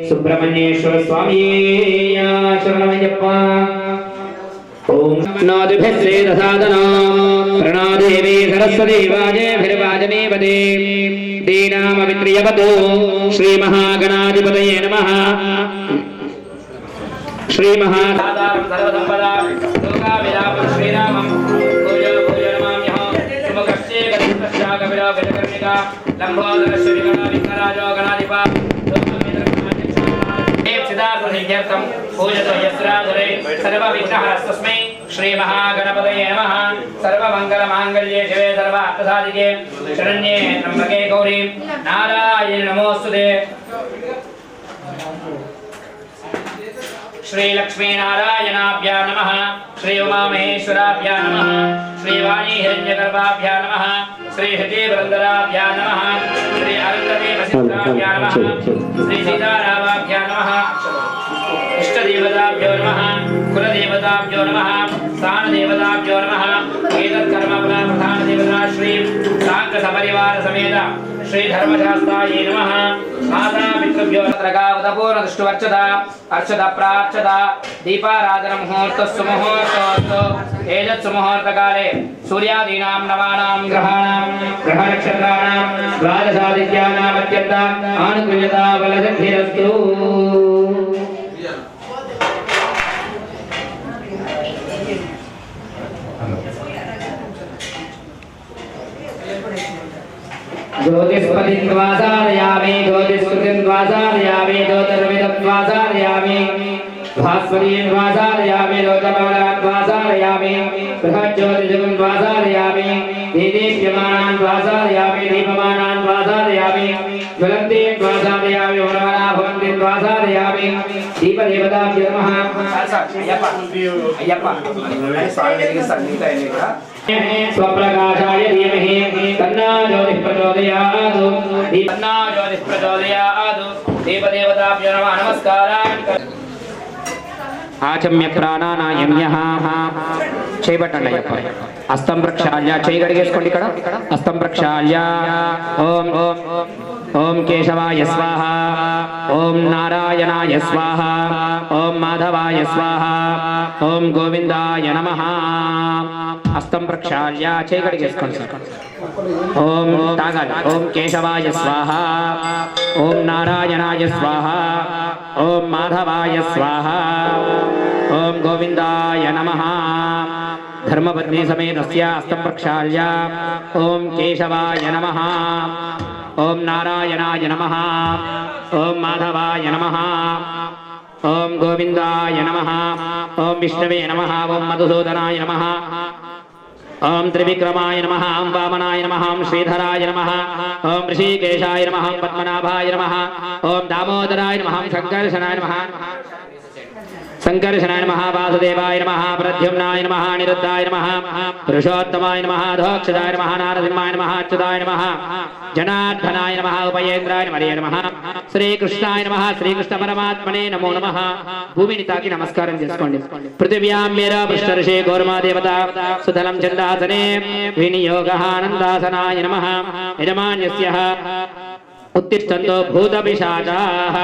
सुब्रह्मण्येश्वर स्वामी शरणमय्यप्प ओम नादिभिस्से दसादना प्रणादेवी सरस्वती वाजेभिर्वाजनेपदे दीनामवित्रियवतो श्री महागणाधिपतये नमः श्री महादातारं सर्वसंपदां लोकाभिरामं श्रीरामं पूजो नमाम्यः सुमुखस्ये गतिप्रत्यागविरो गजकर्णिका लंबोदर श्रीगणा विघ्नराजो गणाधिपा सिद्धार्थसिद्ध्यर्थं पूजतो यस्राधरे सर्वविघ्नहरस्तस्मै श्री महागणपतये नमः सर्वमङ्गलमाङ्गल्ये शिवे सर्वार्थसाधिके शरण्ये त्र्यम्बके गौरी नारायणे नमोस्तुते श्री लक्ष्मी नारायणाभ्यां नमः श्री उमामहेश्वराभ्यां नमः श्री वाणी हिरण्यगर्भाभ्यां नमः श्री हृदयवृन्दराभ्यां नमः श्री अरुन्धती वसिष्ठाभ्यां नमः श्री सीतारामाभ्यां नमः इष्टदेवताभ्यो नमः कुलदेवताभ्यो नमः स्थानदेवताभ्यो नमः एतत्कर्मफला प्रधानदेवता श्री साङ्गसपरिवार समेत श्री धर्मशास्त्रायै नमः माता पितृभ्यो नमः दृष्टवर्चदा अर्चदा प्रार्चदा दीपाराधन मुहूर्तस्सु मुहूर्तोऽस्तु एतत्सु मुहूर्तकाले सूर्यादीनां नवानां ग्रहाणां ग्रहनक्षत्राणां द्वादशादित्यानां अत्यन्त आनुकूल्यता बलसिद्धिरस्तु ज्योतिष्पतिन्द्वासारयामि ज्योतिष्कृतिन्द्वासारयामि ज्योतिर्विदन्द्वासारयामि भास्वतीन्द्वासारयामि लोकमलान्द्वासारयामि बृहज्योतिषन्द्वासारयामि दीदीप्यमानान्द्वासारयामि दीपमानान्द्वासारयामि ज्वलन्तीन्द्वासारयामि वनवना भवन्तीन्द्वासारयामि दीपदेवताभ्यो नमः स्वप्रकाशाय धीमहि तन्नो ज्योतिः प्रचोदयात् देवदेवताभ्यो नमः नमस्कारान् आचम्य प्राणानायम्यः చేయబట్టండి అయ్యప్ప హస్తం ప్రక్షాళ్య చేయి గడిగేసుకోండి ఇక్కడ హస్తం ప్రక్షాళ్య ఓం ఓం ఓం కేశవాయ స్వాహ ఓం నారాయణాయ స్వాహ ఓం మాధవాయ స్వాహ ఓం గోవిందాయ నమః హస్తం ప్రక్షాళ్య చేయి గడిగేసుకోండి ఓం తాగాలి ఓం కేశవాయ స్వాహ ఓం నారాయణాయ స్వాహ ఓం మాధవాయ స్వాహ ఓం గోవిందాయ నమః धर्मपत्नी समेतस्य हस्तं प्रक्षाल्य ओम केशवाय नमः ओम नारायणाय नमः ओम माधवाय नमः ओम गोविंदाय नमः ओम विष्णवे नमः ओम मधुसूदनाय नमः ओम त्रिविक्रमाय नमः ओम वामनाय नमः ओम श्रीधराय नमः ओम ऋषिकेशाय नमः ओम पद्मनाभाय नमः ओम दामोदराय नमः ओम संकर्षणाय नमः संकर्षणाय नमः वासुदेवाय नमः प्रद्युम्नाय नमः निरुद्धाय नमः पुरुषोत्तमाय नमः धोक्षदाय नमः नारसिंहाय नमः अच्युताय नमः जनार्दनाय नमः उपयेन्द्राय नमः श्रीकृष्णाय नमः श्रीकृष्ण परमात्मने नमो नमः भूमिनि ताकि नमस्कारं చేసుకోండి पृथिव्यां मेरा पृष्ठर्षे गौरमा देवता सुतलं चन्दासने विनियोगः आनन्दासनाय नमः यजमान्यस्य उत्तिष्ठन्तो भूतपिशाचाः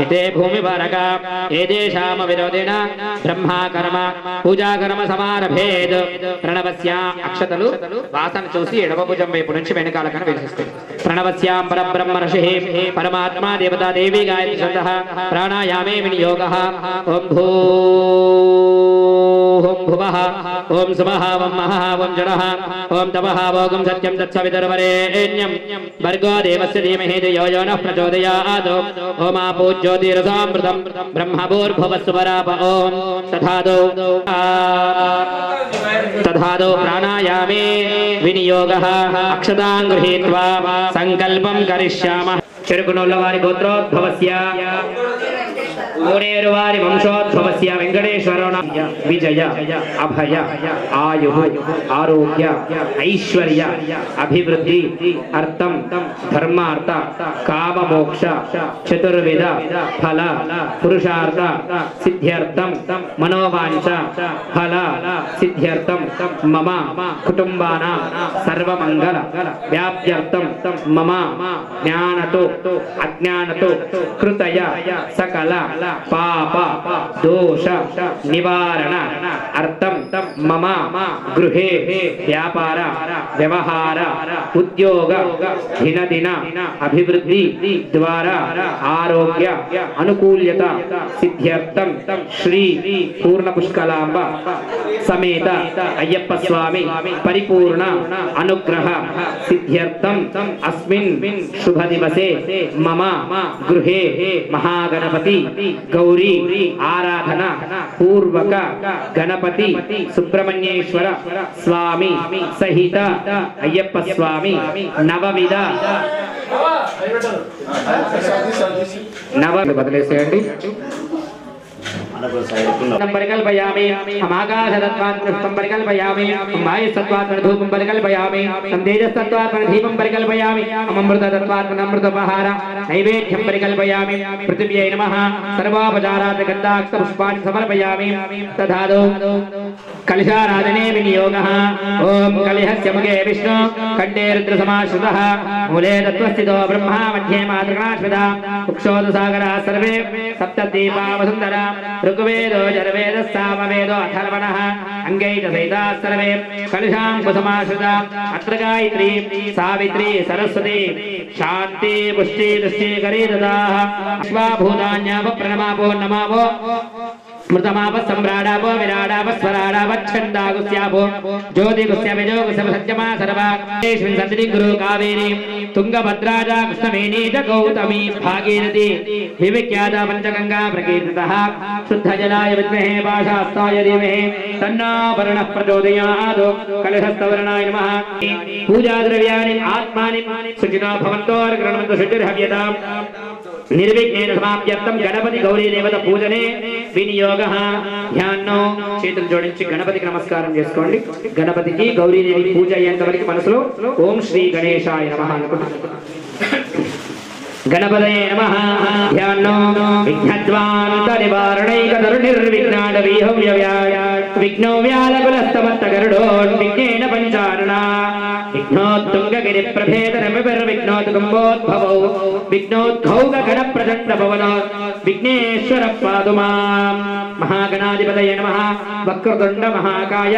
एते भूमिभारका एतेषाम् विरोधेन ब्रह्मा कर्म पूजा कर्म समारभेत् प्रणवस्य अक्षतलु वासन చూసి ఎడమ భుజం వైపు నుంచి వెనకాలకన వేసేస్తుంది ప్రణవస్యాం పరబ్రహ్మ ఋషిః పరమాత్మా దేవతా దేవి గాయత్రి శబ్దః ప్రాణాయామే వినియోగः ఓం భూః భువః ఓం సుమః ఓం మహః ఓం జడః ఓం తపః ఓం సత్యం తత్సవితుర్వరేణ్యం భర్గో దేవస్య ధీమహి यो यो नः प्रचोदयात् ओमापो ज्योतिरसामृतं ब्रह्मभूर्भुवस्सुवराप ओम तथादौ प्राणायामे विनियोगः अक्षतां गृहीत्वा संकल्पं करिष्यामः చెరుకునోళ్ళ వారి గోత్రోద్భవస్య ఊరేరువారి వంశోద్భవస్య వెంకటేశ్వర విజయ అభయ ఆయు ఆరోగ్య ఐశ్వర్య అభివృద్ధి అర్థం ధర్మార్థ కామమోక్ష చతుర్విధ ఫల పురుషార్థ సిద్ధ్యర్థం మనోవాంఛ ఫల సిద్ధ్యర్థం మమ కుటుంబానాం సర్వమంగళ వ్యాప్త్యర్థం మమ జ్ఞానతో అజ్ఞానతో కృతయ సకల పాప దోష నివారణ అర్థం మమ గృహే వ్యాపార వ్యవహార ఉద్యోగ దినదిన అభివృద్ధి ద్వారా ఆరోగ్య అనుకూల్యత సిద్ధ్యర్థం శ్రీ పూర్ణ పుష్కలాంబ సమేత అయ్యప్ప స్వామి పరిపూర్ణ అనుగ్రహ సిద్ధ్యర్థం అస్మిన్ శుభ దివసే మమ గృహే మహాగణపతి గౌరీ ఆరాధన పూర్వక గణపతి సుబ్రహ్మణ్యేశ్వర స్వామి సహిత అయ్యప్ప స్వామి నవవిధ బదిలేసేయండి परिकल्पयामि अमाकाशतत्त्वात् पुष्पं परिकल्पयामि वायुस्तत्त्वात् धूपं परिकल्पयामि तेजस्तत्त्वात् दीपं परिकल्पयामि अमृततत्त्वात् अमृतोपहार नैवेद्यं परिकल्पयामि पृथिव्यै नमः सर्वोपचारात् गन्धाक्ष पुष्पाणि समर्पयामि तथादौ कलशाराधने विनियोगः ओम कलिहस्य मुखे विष्णु कंठे रुद्रसमाश्रितः मूले तत्त्वस्थितो ब्रह्मा मध्ये मातृगणाश्रिता कुक्षोदसागरः सर्वे सप्तदीपा वसुन्धरा ऋग्वेदो यजुर्वेदः सामवेदो अथर्वणः अंगैः सर्वे कलशां कुसुमाश्रिता अत्र गायत्री सावित्री सरस्वती शांति पुष्टि दृष्टि करी ददाः विश्वाभूतान्याव प्रणमापो नमावो मृतमाप सम्राडापो विराडाप स्वराडाप छन्दागुस्यापो ज्योतिगुस्य विजोगुस्य सत्यमा सर्वा तेष्मिन् सन्निधि गुरु कावेरी तुंगभद्राजा कृष्णवेणी च गौतमी भागीरथी विविख्याता पंचगंगा प्रकीर्तितः शुद्धजलाय विद्महे पाशास्ताय धीमहि तन्नो वरुणः प्रचोदयात् कलशस्थवर्णाय नमः पूजा द्रव्याणि आत्मानि शुचिनो भवन्तो गृह्णन्तु शुचिर्हव्यताम् निर्विघ्नेन समाप्यर्थं गणपति गौरी देवता पूजने विनियोगः ध्यानो చేతులు జోడించి గణపతికి నమస్కారం చేసుకోండి గణపతికి గౌరీ దేవి పూజ అయ్యేంత వరకు మనసులో ఓం శ్రీ గణేశాయ నమః అనుకుంటున్నాం गणपतये नमः ध्यानो विघ्नध्वान्त निवारणैक निर्विघ्नाद विहव्यव्याय विघ्नो व्यालकुलस्तमत्त गरुडोन्विघ्नेन पञ्चारणा विघ्नोत्तुङ्गगिरि प्रभेदनमिर्विघ्नोत्कुम्भोद्भवौ विघ्नोद्घौग गणप्रचण्ड भवनो विघ्नेश्वर पातु मां महागणाधिपतये नमः वक्रतुण्ड महाकाय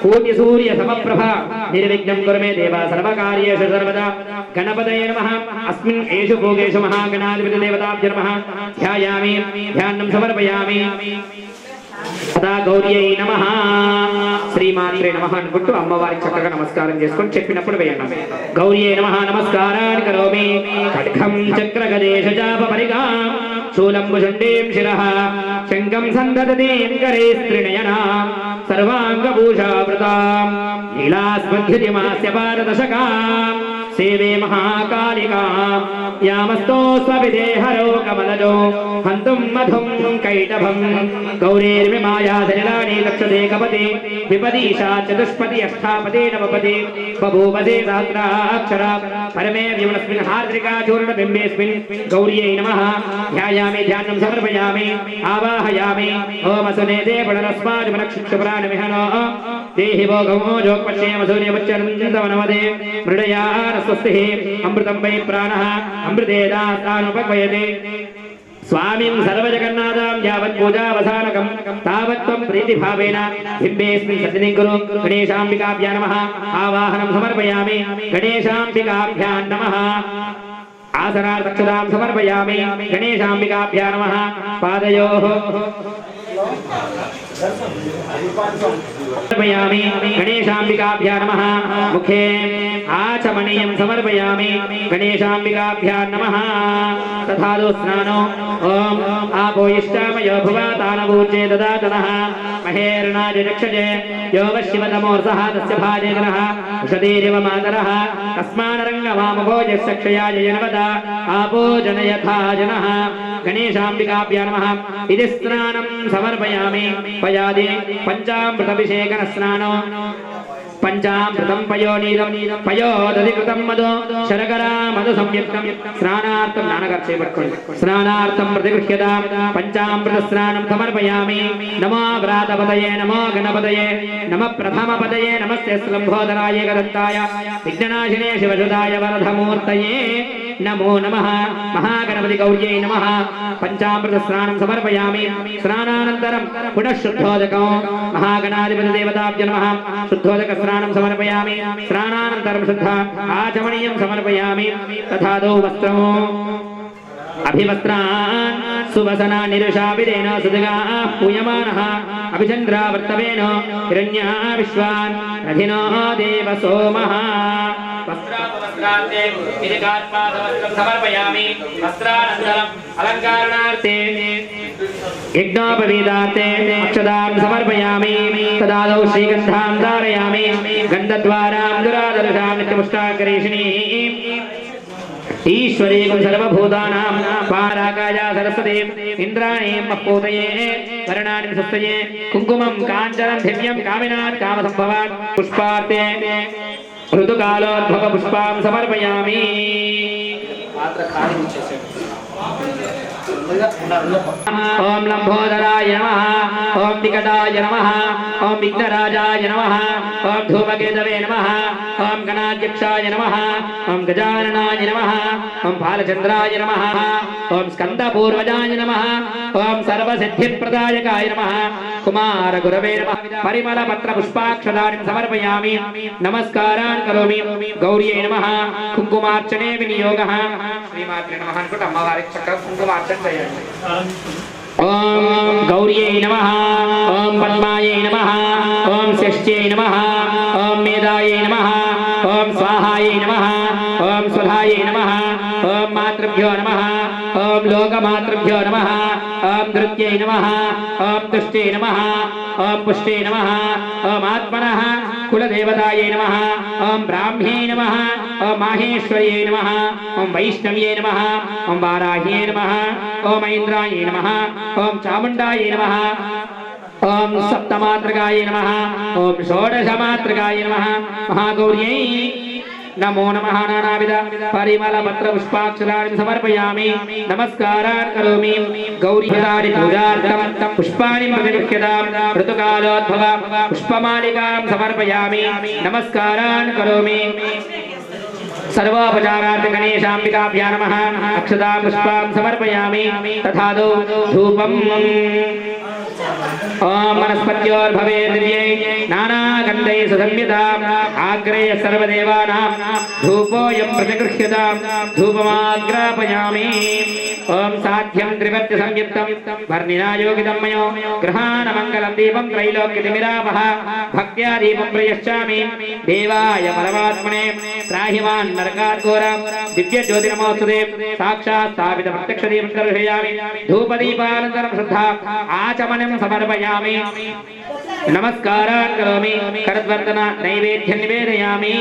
कोटि सूर्य समप्रभा निर्विघ्नं कुरु मे देवा सर्वकार्येषु सर्वदा गणपतये नमः अस्मिन् एषु भोगेषु महागणाधिपति देवताभ्यो नमः ध्यायामि ध्यानं समर्पयामि सदा गौर्यै नमः श्रीमात्रे नमः అనుకుంటూ అమ్మవారికి చక్కగా నమస్కారం చేసుకొని చెప్పినప్పుడు వేయండి గౌర్యై నమః నమస్కారాన్ని కరోమి ఖడ్గం చక్రగదేశ చాప పరిగాం శూలం భుజండేం శిరః శంఖం సందదతీం కరే స్త్రినయనాం सर्वांगभूषावृतां नीलास्मध्यतिमास्य पारदशकां सेवे महाकालिकां यामस्तो स्वविदेहरो कमलजो हन्तुं मधुं कैटभं गौरीर्विमायाधनिलानि लक्षते कपते विपदीशा चतुष्पति अष्टापते नवपते बभूवसे सहस्राक्षरा परमे विमलस्मिन् हार्द्रिका चूर्णबिम्बेऽस्मिन् गौर्यै नमः ध्यायामि ध्यानं समर्पयामि आवाहयामि ओम सुनेदे पुनरस्मादिमनक्षिक्षपुराणमिहनो देहि भोगमो जोगपश्येम सूर्यमुच्चरन्दवनमदे मृडया स्वस्तिः अमृतं वै प्राणः अमृतेदास्तानुपक्वयते स्वामीं सर्वजगन्नाथां यावत् पूजावसानकं तावत् त्वं प्रीतिभावेन बिम्बेऽस्मिन् सन्निधिं कुरु गणेशाम्बिकाभ्यां नमः आवाहनं समर्पयामि गणेशाम्बिकाभ्यां नमः आसनार्थक्षतां समर्पयामि गणेशाम्बिकाभ्यां नमः पादयोः समर्पयामि गणेशाम्बिकाभ्यां नमः मुखे आचमनीयं समर्पयामि गणेशाम्बिकाभ्यां नमः तथा स्नानो ओम आपो इष्टामयो भुवातानवूचे ददातनः महेर्णाज रक्षजे यो वशिवतमोर्सः तस्य भाजेगनः उषधीरिव मातरः तस्मानरङ्गवामभोजक्षयाय जनवदा आपो जनयथा जनः गणेशाम्बिकाभ्यां नमः इति स्नानं समर्पयामि पयादि पंचामृताभिषेकन स्नानो पंचामृतं पयोनीदं पयोदधिकृतं मधु शर्करा मधु संयुक्तं स्नानार्थं नानकर्षे पट्कोंडि स्नानार्थं प्रतिगृह्यतां पंचामृत स्नानं समर्पयामि नमो व्रातपतये नमो गणपतये नमः प्रथमपतये नमस्ते स्लम्भोदराय गदन्ताय विघ्ननाशिने शिवसुताय वरदमूर्तये नमो नमः महागणपति गौर्यै नमः पंचामृत स्नानं समर्पयामि स्नानानन्तरं पुनः शुद्धोदकं महागणाधिपति देवताभ्यो नमः शुद्धोदक स्नानं समर्पयामि स्नानानन्तरं शुद्ध आचमनीयं समर्पयामि तथा दौ वस्त्रम् अभिवस्त्रान् सुवसना निरुषाभिदेन सुदगा पूयमानः अभिचन्द्रावर्तवेन हिरण्या विश्वान् रथिनो देव सोमः वस्त्रापवस्त्रान्ते विधिकात्पादवस्त्रं समर्पयामि वस्त्रानन्तरम् अलङ्कारणार्थे यज्ञोपवीतार्थे अक्षतां समर्पयामि तदादौ श्रीगन्धां धारयामि गन्धद्वारां दुरादर्शां नित्यपुष्टाकरीषिणीं ईश्वरीं सर्वभूतानां पाराकाया सरस्वती इंद्राणीं मह्पूतये वर्णानि सुस्तये कुङ्कुमं काञ्चनं दिव्यं कामिनात् कामसम्भवात् पुष्पार्थे ऋतुकालोद्भव पुष्पां समर्पयामि ओम लंबोदराय नमः ओम विकटाय नमः ओम विघ्नराजाय नमः ओम धूमकेतवे नमः ओम गणाध्यक्षाय नमः ओम गजाननाय नमः ओम बालचंद्राय नमः ओम स्कंदपूर्वजाय नमः ओम सर्वसिद्धिप्रदायकाय नमः कुमार गुरवे नमः परिमलपत्र पुष्पाक्षतानि समर्पयामि नमस्कारान् करोमि गौर्यै नमः कुङ्कुमार्चने विनियोगः श्रीमात्रे नमः अनुకుంటే అమ్మవారికి చక్కగా కుంకుమార్చన చేయండి ओम गौर्यै नमः ओम पद्मायै नमः ओम षष्ठ्यै नमः ओम मेधायै नमः ओम स्वाहायै नमः ओम स्वधायै नमः ओम मातृभ्यो नमः ओम लोकमातृभ्यो नमः ओम नृत्यै नमः ओम तुष्टे नमः ओम पुष्टे नमः ओम आत्मनः कुलदेवतायै नमः ओम ब्राह्म्यै नमः ओम माहेश्वर्यै नमः ओम वैष्णव्यै नमः ओम वाराह्यै नमः ओम ऐन्द्रायै नमः ओम चामुण्डायै नमः ओम सप्तमातृकायै नमः ओम षोडशमातृकायै नमः महागौर्यै नमो नमः नानाविध परिमलपत्र पुष्पाक्षराणि समर्पयामि नमस्कारान् करोमि गौरीदानि पूजार्थं पुष्पाणि प्रतिगृह्यतां ऋतुकालोद्भव पुष्पमालिकां समर्पयामि नमस्कारान् करोमि सर्वोपचारार्थ गणेशाम्बिकाभ्यां नमः अक्षतां पुष्पां समर्पयामि तथा धूपम् ओम वनस्पत्योर्भवे दिव्यै नानागन्धैः सुसंयुताम् आग्रेय सर्वदेवानां धूपोऽयं प्रतिगृह्यतां धूपमाग्रापयामि ओम साध्यं त्रिवर्त्य संयुक्तं वर्णिना योगितं मयो ग्रहाणमङ्गलं दीपं त्रैलोक्यतिमिरापः भक्त्या दीपं प्रयच्छामि देवाय परमात्मने त्राहिमान् नरकाद्घोरं दिव्यज्योतिर्नमोऽस्तुते साक्षात् स्थापित प्रत्यक्षदीपं दर्शयामि धूपदीपानन्तरं श्रद्धा आचमनं समर्पयामि नमस्कारान् करोमि करद्वर्धन नैवेद्यं निवेदयामि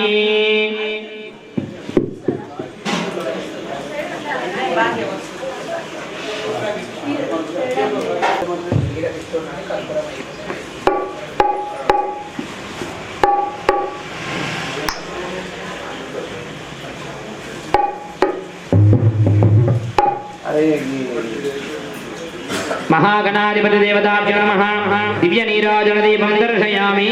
महागणाधिपति देवताभ्यो नमः दिव्य नीराजन दीपं दर्शयामि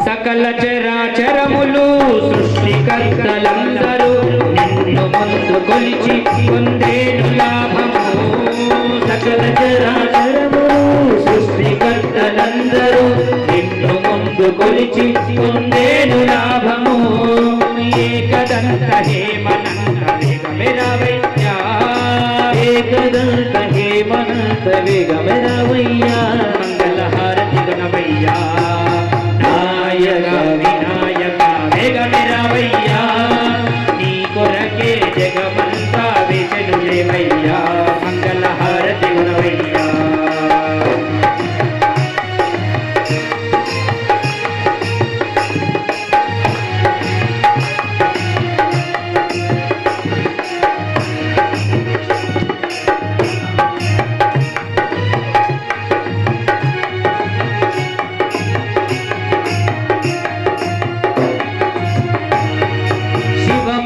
सकल चराचरमुलु सृष्टिकर्तలందరూ నిన్ను ముందు కొలిచి పొందేను లాభము सकल చరాచరములు సృష్టికర్తలందరూ నిన్ను ముందు కొలిచి పొందేను లాభము ఏకదంత హేమనంత వేగ విరావయ్యా एकदंत हेमंत వేగమెరావయ్యా మంగళహారతి గుణవయ్యా నాయక వినాయక వేగమెరావయ్యా నీ కొరకే జగమంతా వేచెనులేవయ్యా మంగళహారతి గుణవయ్యా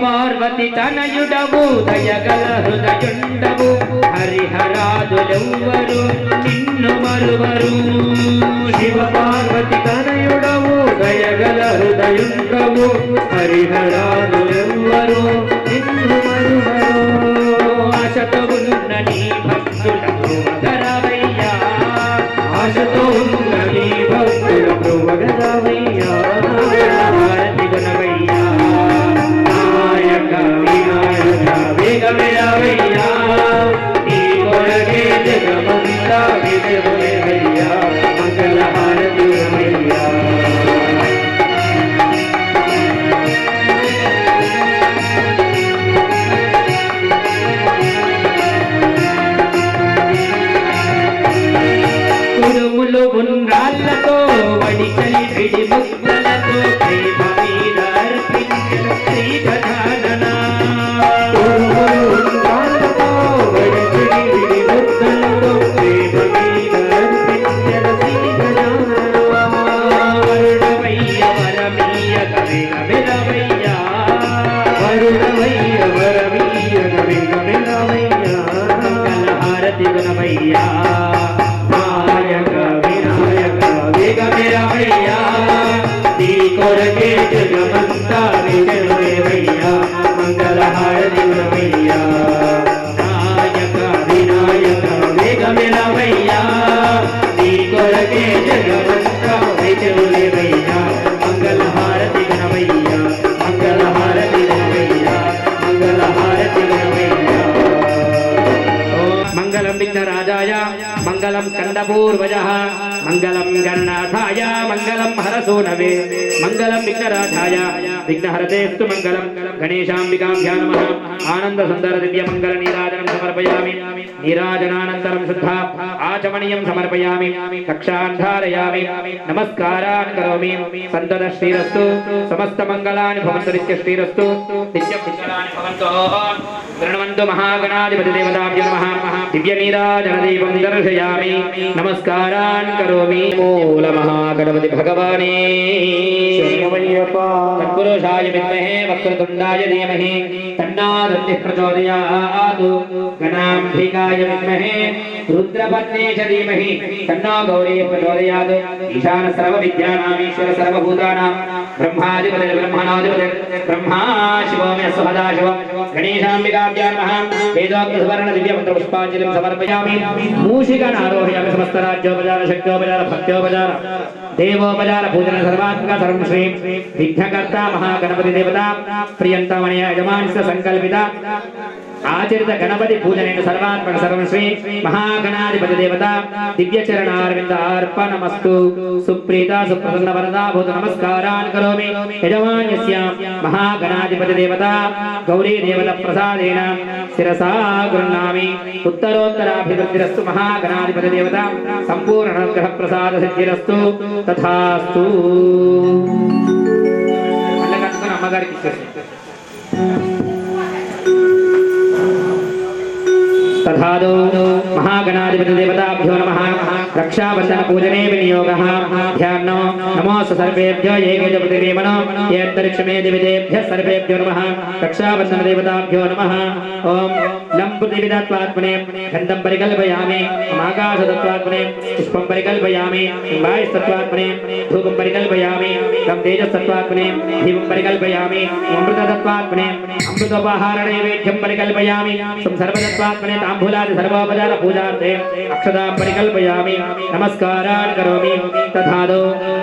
పార్వతి తనయుడవు దయగల హృదయుండవు హరిహరాదులెవ్వరు నిన్ను మరువరు శివ పార్వతి తనయుడవు దయగల హృదయుండవు హరిహరాదులెవ్వరు నిన్ను మరువరు ఆశతో ఉన్న నీ భక్తులకు వగరవయ్యా ఆశతో ఉన్న నీ భక్తులకు వగరవయ్యా భారతి గుణవయ్యా వేగమెరావయ్యా నీ కొరకే జగమంతా వేగమెరావయ్యా మంగళహారతి గుణవయ్యా కురుములు గుండ్రాళ్ళతో వడిచలి విడి ముద్దలతో ప్రేమ మీద అర్పించిన శ్రీ గజానన మంగళహారతి గుణవయ్యా నాయక వినాయక వేగమెరావయ్యా నీ కొరకే జగమంతా వేచెనులేవయ్యా మంగళహారతి గుణవయ్యా నాయక వినాయక వేగమెరావయ్యా నీ కొరకే జగమంతా వేచెనులేవయ్యా మంగళహారతి గుణవయ్యా మంగళహారతి గుణవయ్యా మంగళహారతి గుణవయ్యా మంగళం విఘ్నరాజాయ మంగళం స్కందపూర్వజః మంగళం గణనాథాయ మంగళం హరసూనవే మంగళం విఘ్నరాజాయ విఘ్నహరతేస్తు మంగళం గణేశాంబికాభ్యా నమః ఆనంద సుందర దివ్య మంగళ నీరాజనం సమర్పయామి నీరాజనానంతరం శుద్ధ ఆచమనీయం సమర్పయామి కక్షాన్ ధారయామి నమస్కారాన్ కరోమి సంతత శ్రీరస్తు సమస్త మంగళాని భవంతు నిత్య శ్రీరస్తు నిత్య మంగళాని భవంతు గణవంతు మహాగణాధిపతి దేవతాభ్యో నమః దివ్య నీరాజన దీపం దర్శయామి నమస్కారాన్ కరోమి మూల మహాగణపతి భగవానే తత్పురుషాయ విద్మహే వక్రతుండాయ ధీమహి తన్నారుణ్యః ప్రచోదయాత్ గణాంబికాయ విద్మహే రుద్రపత్నే చ ధీమహి తన్నో గౌరీ ప్రచోదయాత్ ఈశాన సర్వ విద్యానామీశ్వర సర్వభూతానాం బ్రహ్మాధిపతి బ్రహ్మణాధిపతి బ్రహ్మా శివో మే సదాశివ గణేశాంబికాభ్యా నమః వేదోక్త సువర్ణ దివ్య మంత్ర పుష్పాంజలిం సమర్పయామి మూషికనారోహయామి సమస్త రాజ్యోపచార శక్త్యోపచార భక్త్యోపచార దేవోపచార పూజన సర్వాత్మక సర్వం శ్రీ విఘ్నకర్త మహాగణపతి దేవత ప్రియంతమణయ యజమానస్య సంకల్పిత ఆచరిత గణపతి పూజనేన సర్వాత్మక సర్వం శ్రీ మహాగణాధిపతి దేవత దివ్య చరణారవింద అర్పణమస్తు సుప్రీత సుప్రసన్న వరదా భూత నమస్కారాన్ కరోమి యజమాన్యస్య మహాగణాధిపతి దేవత గౌరీ దేవత ప్రసాదేన శిరసా గృహ్ణామి ఉత్తరోత్తరాభివృద్ధిరస్తు మహాగణాధిపతి దేవత సంపూర్ణ అనుగ్రహ ప్రసాద సిద్ధిరస్తు తథాస్తు అమ్మగారికి तथादो महागणाधिपति देवताभ्यो नमः रक्षाबंधन पूजने विनियोगः ध्यानो नमोस्तु सर्वेभ्यो एकेजपतिरेमनो येऽन्तरिक्षमे दिविदेभ्यः सर्वेभ्यो नमः रक्षाबंधन देवताभ्यो नमः ओम लं पृथिवीतत्त्वात्मने गन्धं परिकल्पयामि आकाशतत्त्वात्मने पुष्पं परिकल्पयामि वायुस्तत्त्वात्मने धूपं परिकल्पयामि लं तेजस्तत्त्वात्मने दीपं परिकल्पयामि अमृततत्त्वात्मने अमृतोपहारनैवेद्यं परिकल्पयामि सर्वतत्त्वात्मने ताम्बूलादि सर्वोपचार पूजार्थे अक्षतां परिकल्पयामि नमस्कारान् करोमि तथादो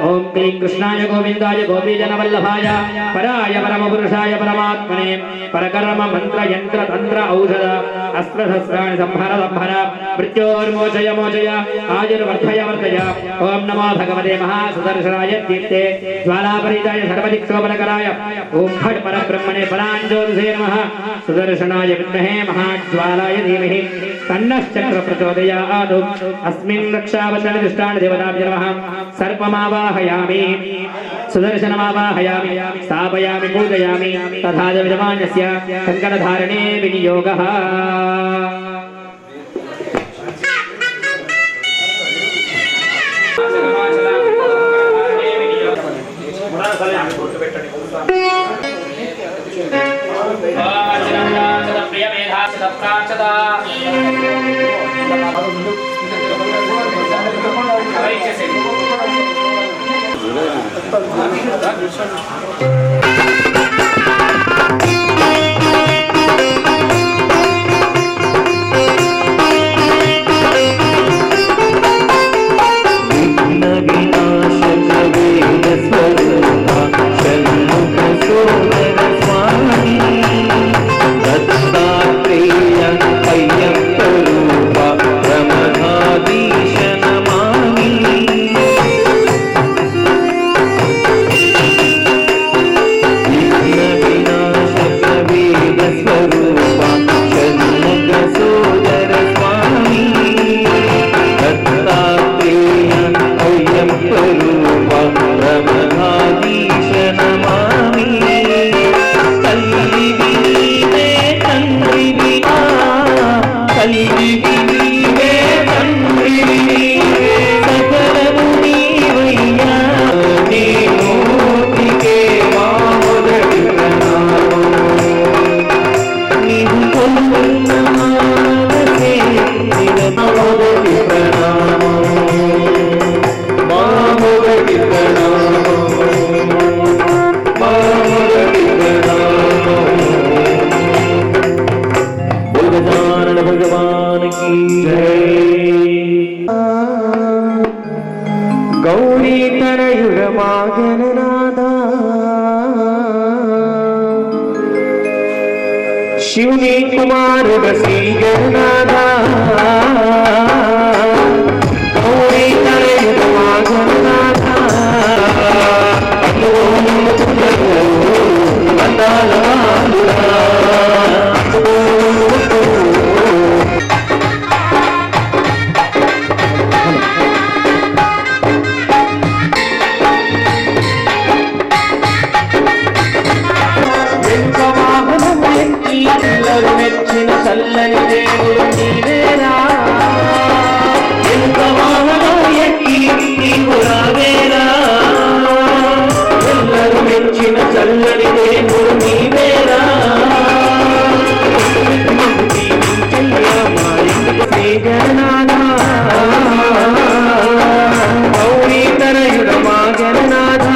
ओम क्लीं कृष्णाय गोविन्दाय गोपीजनवल्लभाय पराय परमपुरुषाय परमात्मने परकर्म मंत्र यंत्र तंत्र औषध अस्त्रशस्त्राणि संहर संहर मृत्योर्मोचय मोचय आयुर्वर्धय वर्धय ओम नमो भगवते महासुदर्शनाय दीप्ते ज्वालापरिताय सर्वदिक्शोभनकराय ओम फट् परब्रह्मणे फलाञ्जोतिषे नमः सुदर्शनाय विद्महे महाज्वालाय धीमहि तन्नः चक्र प्रचोदयात् अस्मिन् रक्षावचन दुष्टान् देवताभ्यो नमः सर्पमावाहयामि सुदर्शनमावाहयामि स्थापयामि पूजयामि तथा च विद्यमानस्य कङ्कणधारणे विनियोगः शिवनी कुमार बसी गणनाथा गौरी तरे गणनाथा చల్లని దేవుడు నీవేరా ఎంత వాహనాయకి నీవు రావేరా ఎల్లరూ మెచ్చిన చల్లని దేవుడు నీవేరా గౌరీ తనయుడ మా గణనాథ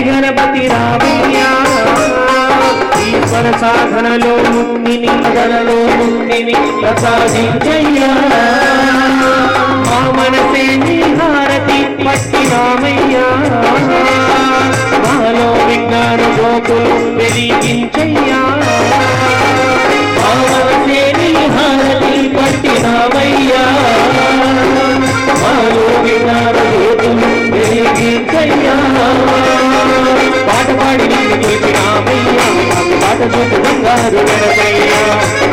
గణపతి రామయ్యా ఈశ్వర సాధనలో ముక్తిని గణలో ముక్తిని ప్రసాదించయ్యా మా మనసే నీ హారతి పట్టి రామయ్యా మాలో విజ్ఞాన జ్యోతులు వెలిగించయ్యా మా మనసే నీ హారతి పట్టి రామయ్యా మాలో విజ్ఞాన జ్యోతులు వెలిగించయ్యా పాట పాడి నిన్ను కొలిపి రామయ్యా పాట చూపు బంగారు గణపయ్యా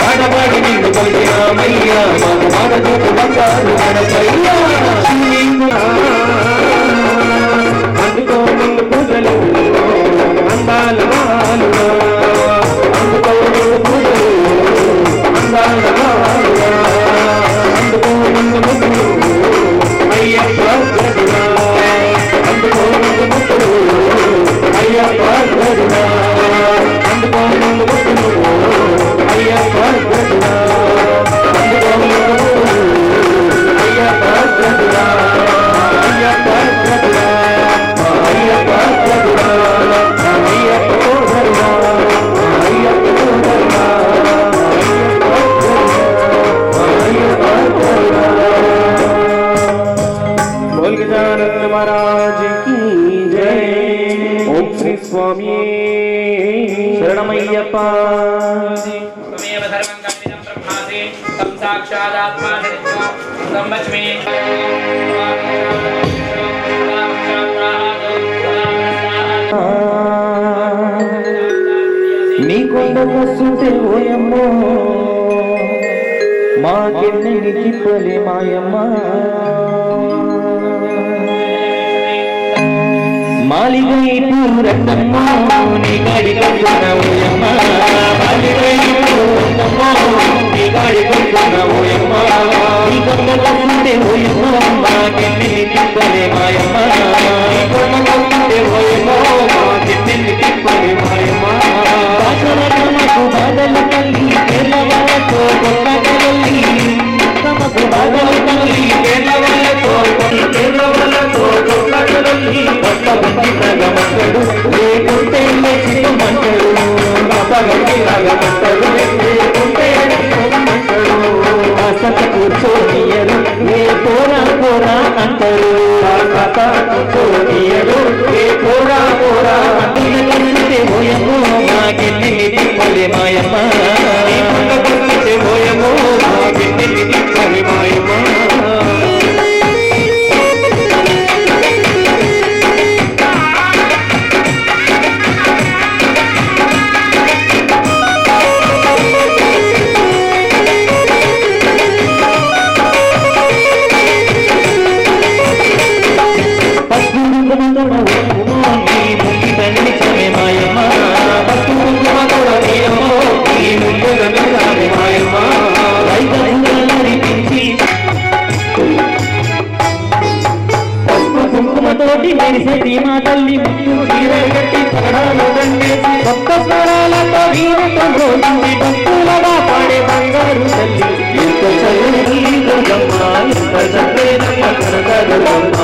పాట పాడి నిన్ను కొలిపి రామయ్యా పాట చూపు బంగారు గణపయ్యా అందుకో ముందు పూజలు అందాల వాలుగా అందుకో ముందు పూజలు అందాల వాలుగా అందుకో ముందు ముద్దులు అయ్యప్ప గరుడా అందుకో ముందు ముద్దులు అయ్యప్ప గరుడా అందుకో ముందు ముద్దులు అయ్యప్ప तं साक्षादात्मा तं वच्मि నీ కొండ వస్తుంటే ఓయమ్మో మా గిన్నెని తిప్పలే మాయమ్మ మాలిగై పూరన్నమ్మో నీ గాడి కొంటున్న ఓయమ్మ మాలిగై పూరన్నమ్మో నీ గాడి కొంటున్న ఓయమ్మ నీ కొండ వస్తుంటే ఓయమ్మ మా గిన్నెని తిప్పలే మాయమ్మ నీ కొండ వస్తుంటే ఓయమ్మో మా గిన్నెని తిప్పలే మాయమ్మ తమకు బాధలు తల్లి కేరళతో కొట్టగలల్లి తమకు బాధలు తల్లి కేరళతో కొట్టగలల్లి కొత్త బండి రగమంటడు లేకుంటే లేచిమంటడు కొత్త బండి రగమంటడు లేకుంటే లేచిమంటడు అసత కూర్చోనియరు ఏ పోరా పోరా అంటారు అసత కూర్చోనియరు ఏ పోరా పోరా అంటే ఓయమ్మో మాకెళ్ళి తిప్పలే మాయమ్మ ఓయమ్మో మాకెళ్ళి తిప్పలే మాయమ్మ మా తల్లి ముత్తు చీరగట్టి పగడాలు దండేసి కొత్త స్వరాలతో వీరతో రోజుంది భక్తులగా పాడే బంగారు తల్లి ఎంత చల్లని దుర్గమ్మ ఎంత చల్లేనమ్మ కనక దుర్గమ్మ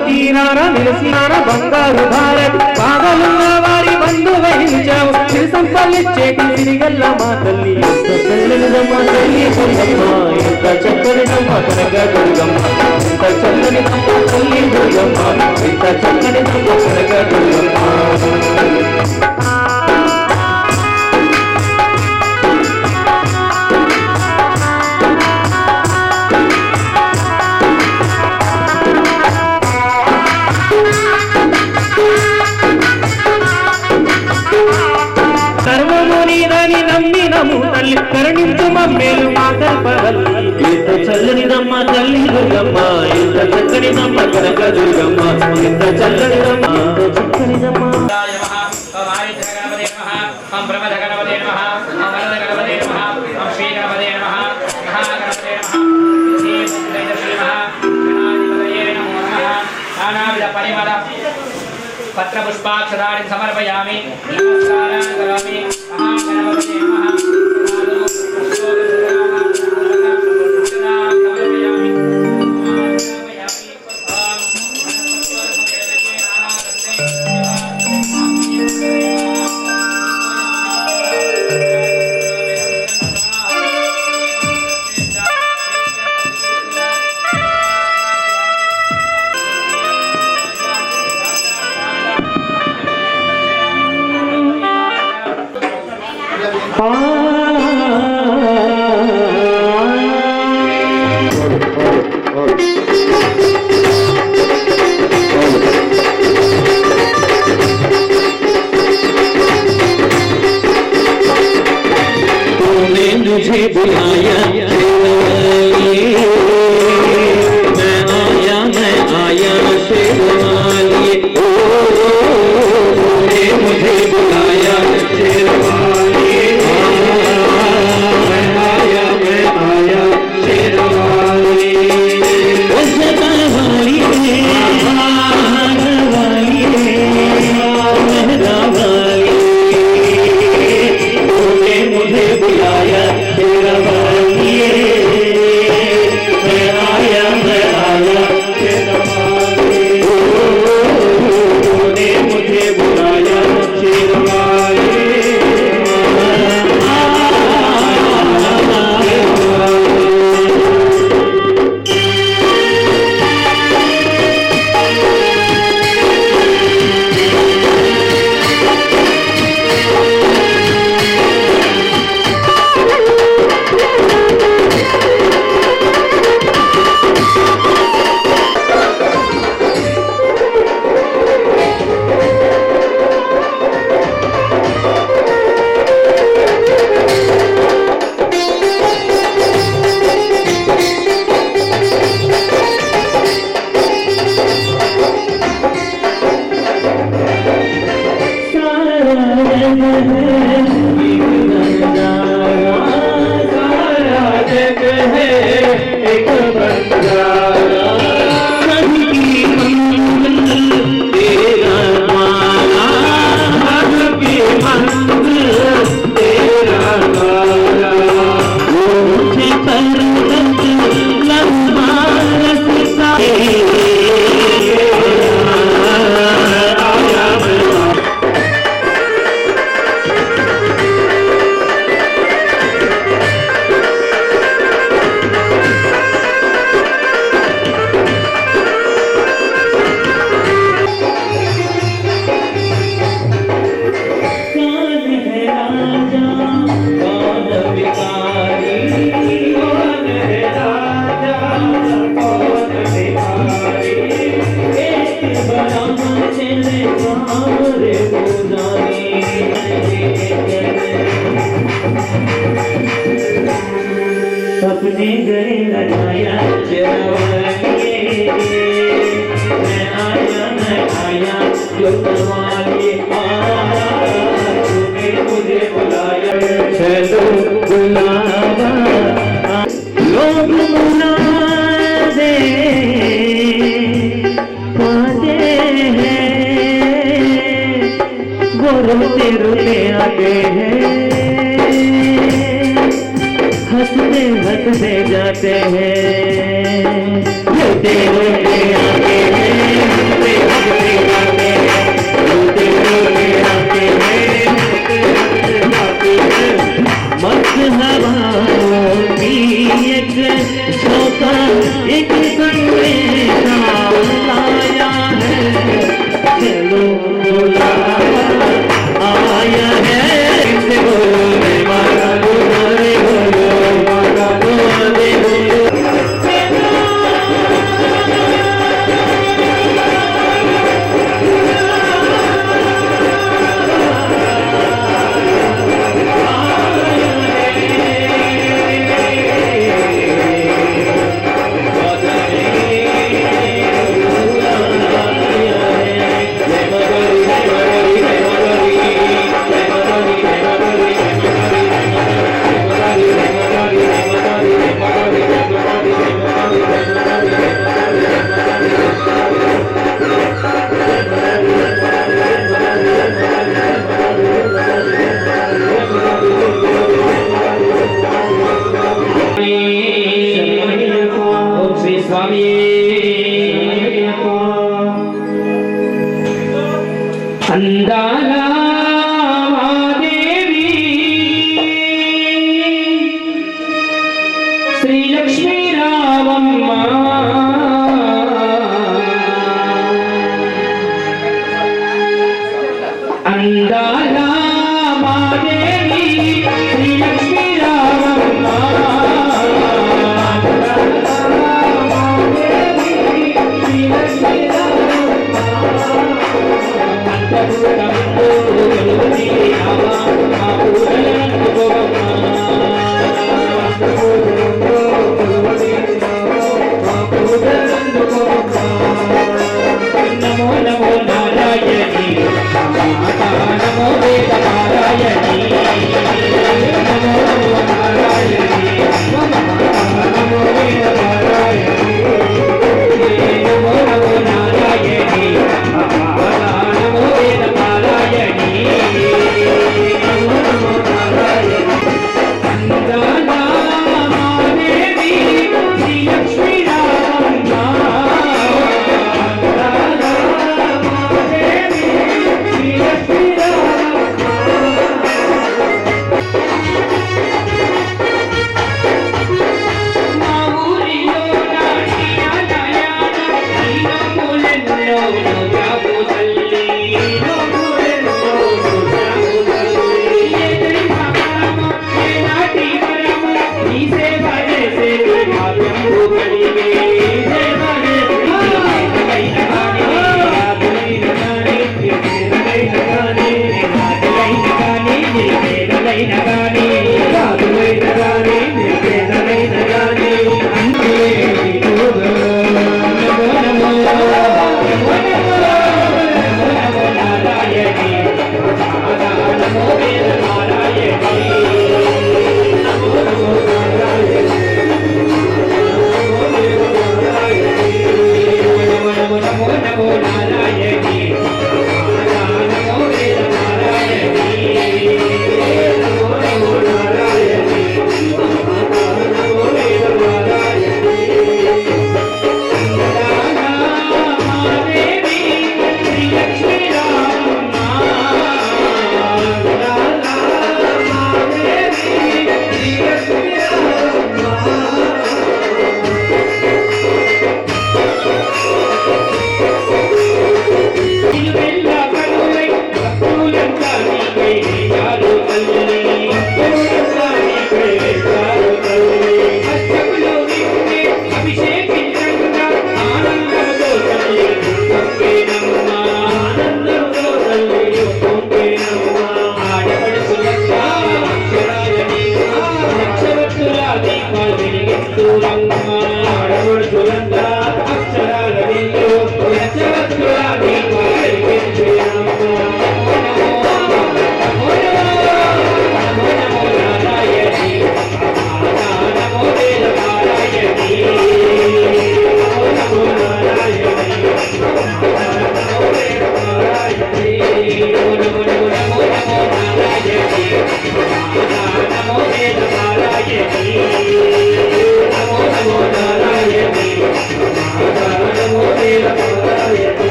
తీరారా నిలిసినారా బంగారు భారత్ పాగలున్న వారి బంధు వహించావు సంపల్లిచ్చేటి సిరిగల్ల మా తల్లి ఎంత చల్లనిదమ్మ తల్లి దుర్గమ్మ ఎంత చక్కనిదమ్మ కనక దుర్గమ్మ ఎంత చల్లనిదమ్మ తల్లి దుర్గమ్మ ఎంత చక్కనిదమ్మ కనక దుర్గమ్మ కరుణించు మమ్మేలు మా కల్పవల్లి ఎంత చల్లనిదమ్మ తల్లి దుర్గమ్మ ఎంత చక్కనిదమ్మ కనక దుర్గమ్మ ఎంత చల్లనిదమ్మ ఎంత చక్కనిదమ్మ పత్ర పుష్పాక్షరాన్ని సమర్పయామి నమస్కారం కరోమి మహాగణపతే నమః मुझे बुलाया मैं आया शेरवालिए ओ मुझे बुलाया शेरवालिए मैं आया शेरवालिए मुझे बुलाया शेरवालिए अपने गए लगाया मैं आया जो तुम्हारे तूने मुझे बुलाया चलो बुलावा लोग बुला दे पाते हैं वो रोते रोते आते हैं हंसते हंसते जाते हैं रोते रोते आते हैं हंसते हंसते जाते हैं रोते रोते आते हैं हंसते हंसते जाते हैं मस्त हवाओं की एक झोंका एक संदेशा लाया है चलो बुलावा आया है अंदाला महादेवी श्री लक्ष्मी रामम्मा अंदाला महादेवी श्री लक्ष्मी रामम्मा श्री लक्ष्मी नमो नमो नारायणी नमो वेद नारायणी नमो नमो नारायणी नमो वेद नारायणी नमो नमो नारायणी नमो वेद नारायणी नमो नमो नारायणी अंदाला महादेवी श्री लक्ष्मी रामम्मा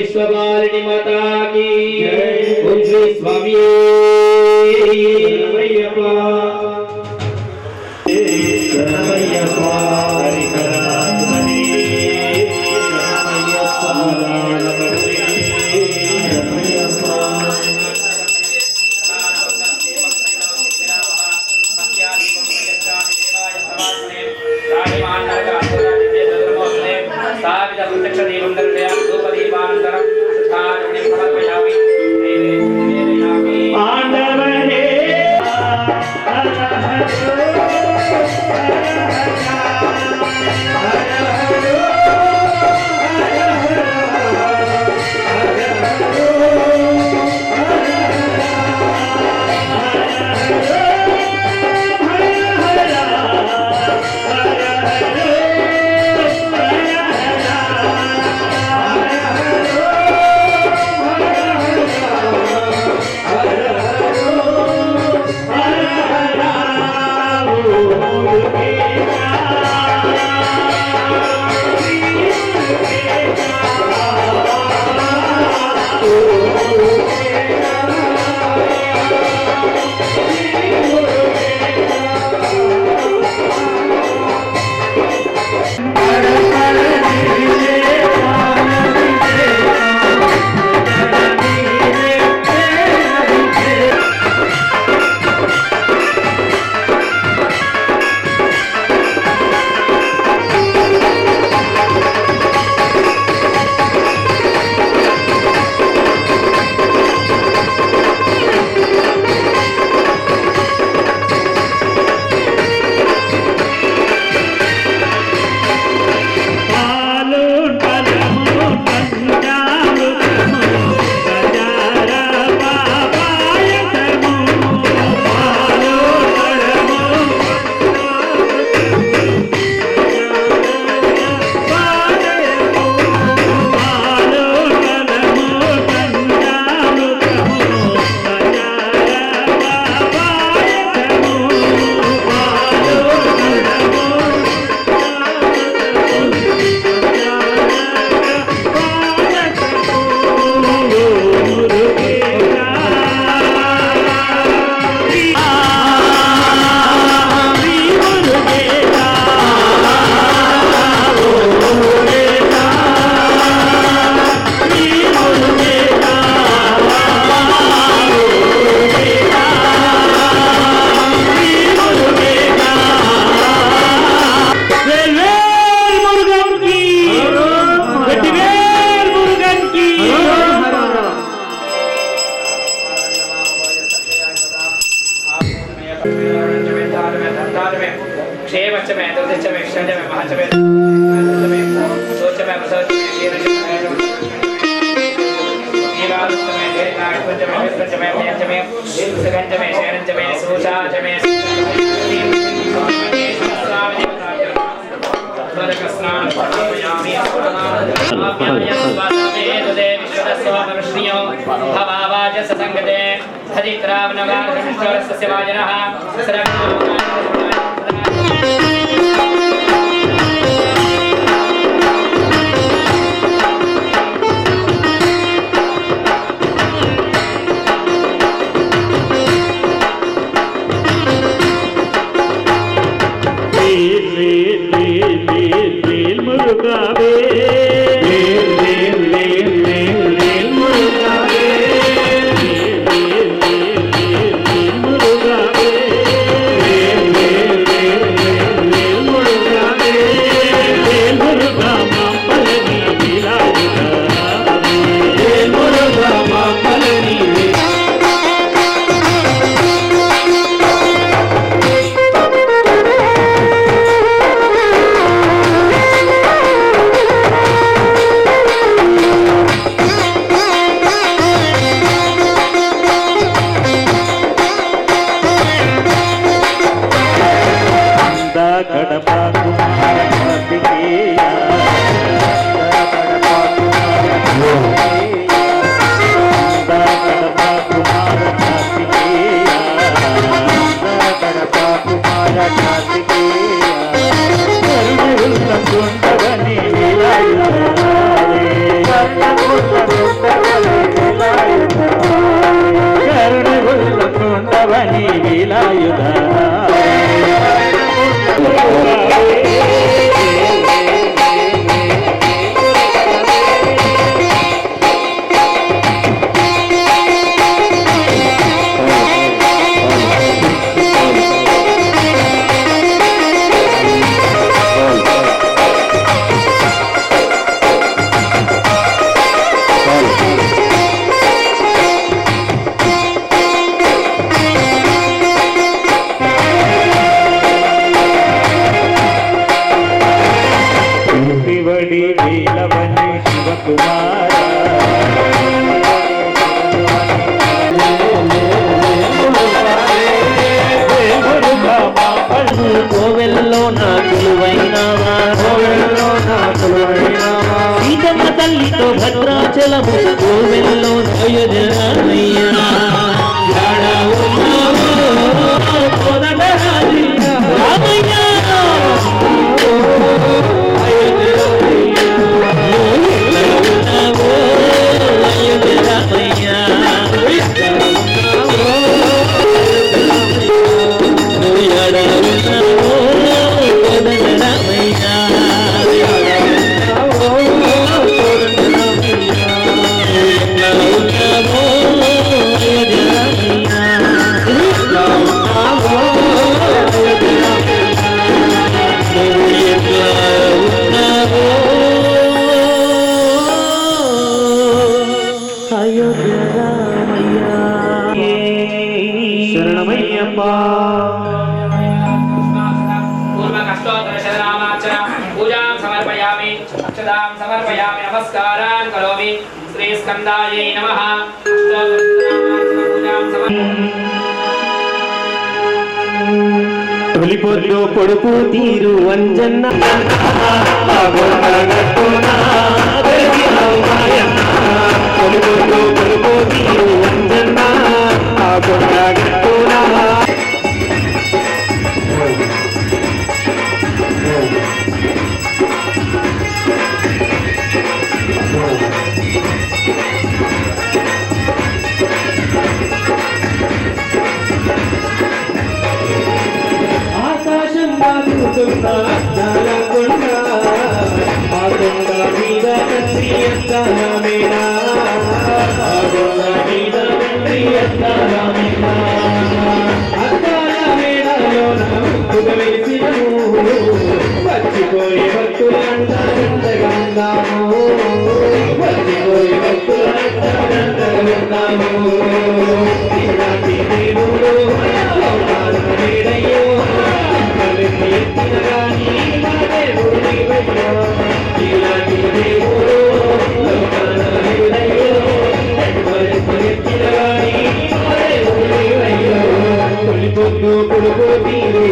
विश्वपालिनी माता की ओम श्री स्वामी కరుణగుండవని విలాయుధారే వేలాయుధ శివడి వేలవని శివకుమార కోవెల్లో నా కొలువైనావా సీతమ్మ తల్లితో భద్రాచలము కోవెల్లో నయజనయ్యా సమర్పయామి నమస్కారాన్ కరోమి శ్రీ స్కందాయై నమః తొలిపొద్దు పొడుపు తీరు వంజన్న తొలిపొద్దు పొడుపు తీరు వంజన్న ఆకాశం బాగుతున్న కొండ ఆ కొండ మీద తండ్రి ఎత్తామేనా ఆ కొండ మీద తండ్రి ఎత్తామేనా అద్దాల మేడలోన వెలిసినము వచ్చిపోయి భక్తులందరూ వచ్చిపోయి భక్తులందరూ ఇలాంటి దేవుడు మేడయ్యో ఇలాంటి దేవుడు పొద్దు కొడుకు తీరు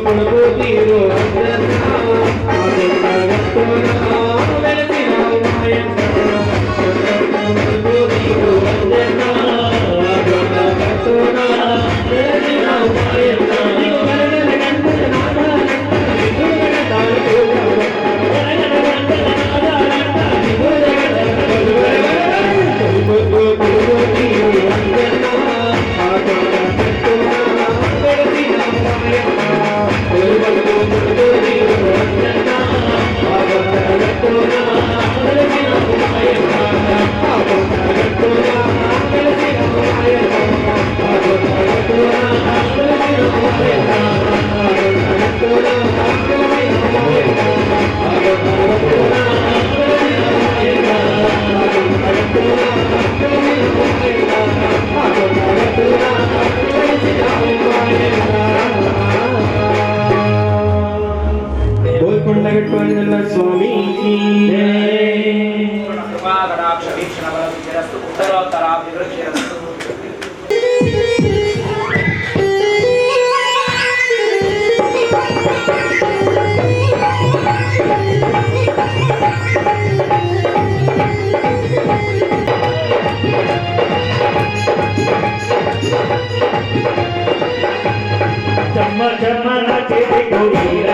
పొడుగు తీరు కొండగట్టు స్వామికి కృపాకటాక్ష వీక్షణ బలసిద్ధిరస్తు ఉత్తరోత్తరాభివృద్ధిరస్తు. జమ్మ జమ్మ నచేది గోవింద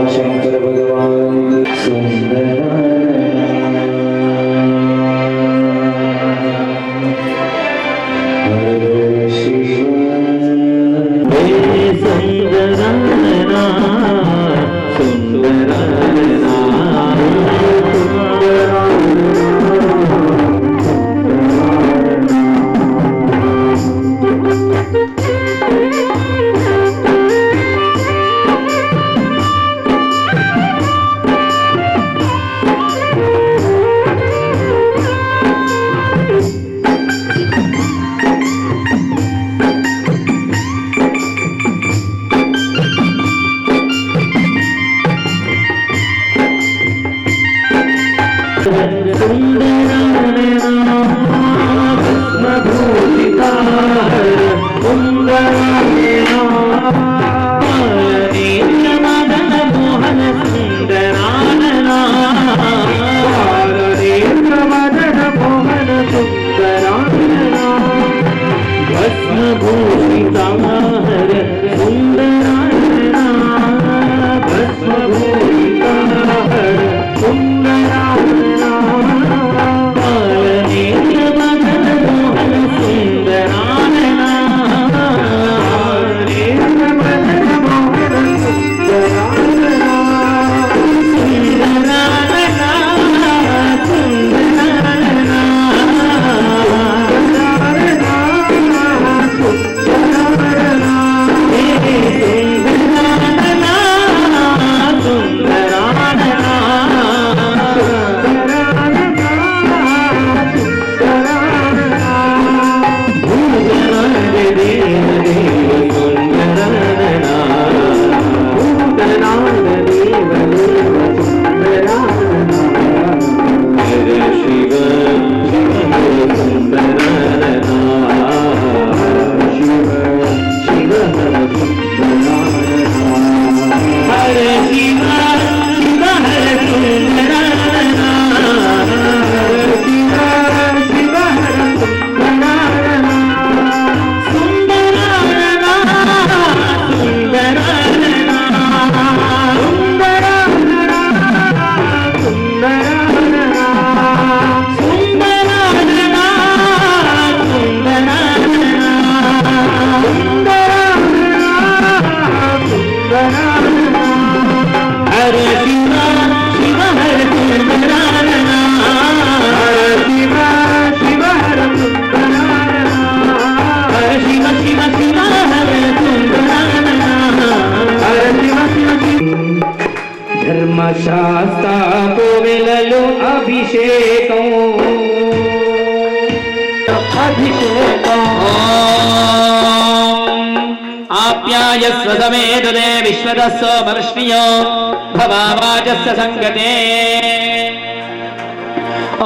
शंकर भगवान सुंदर ధర్మశాస్త్ర కోవెలలో అభిషేకం ఆప్యాయస్వ సమేతుదే విశ్వదస్సో మర్ష్ణియో భవావాచస్య సంగతే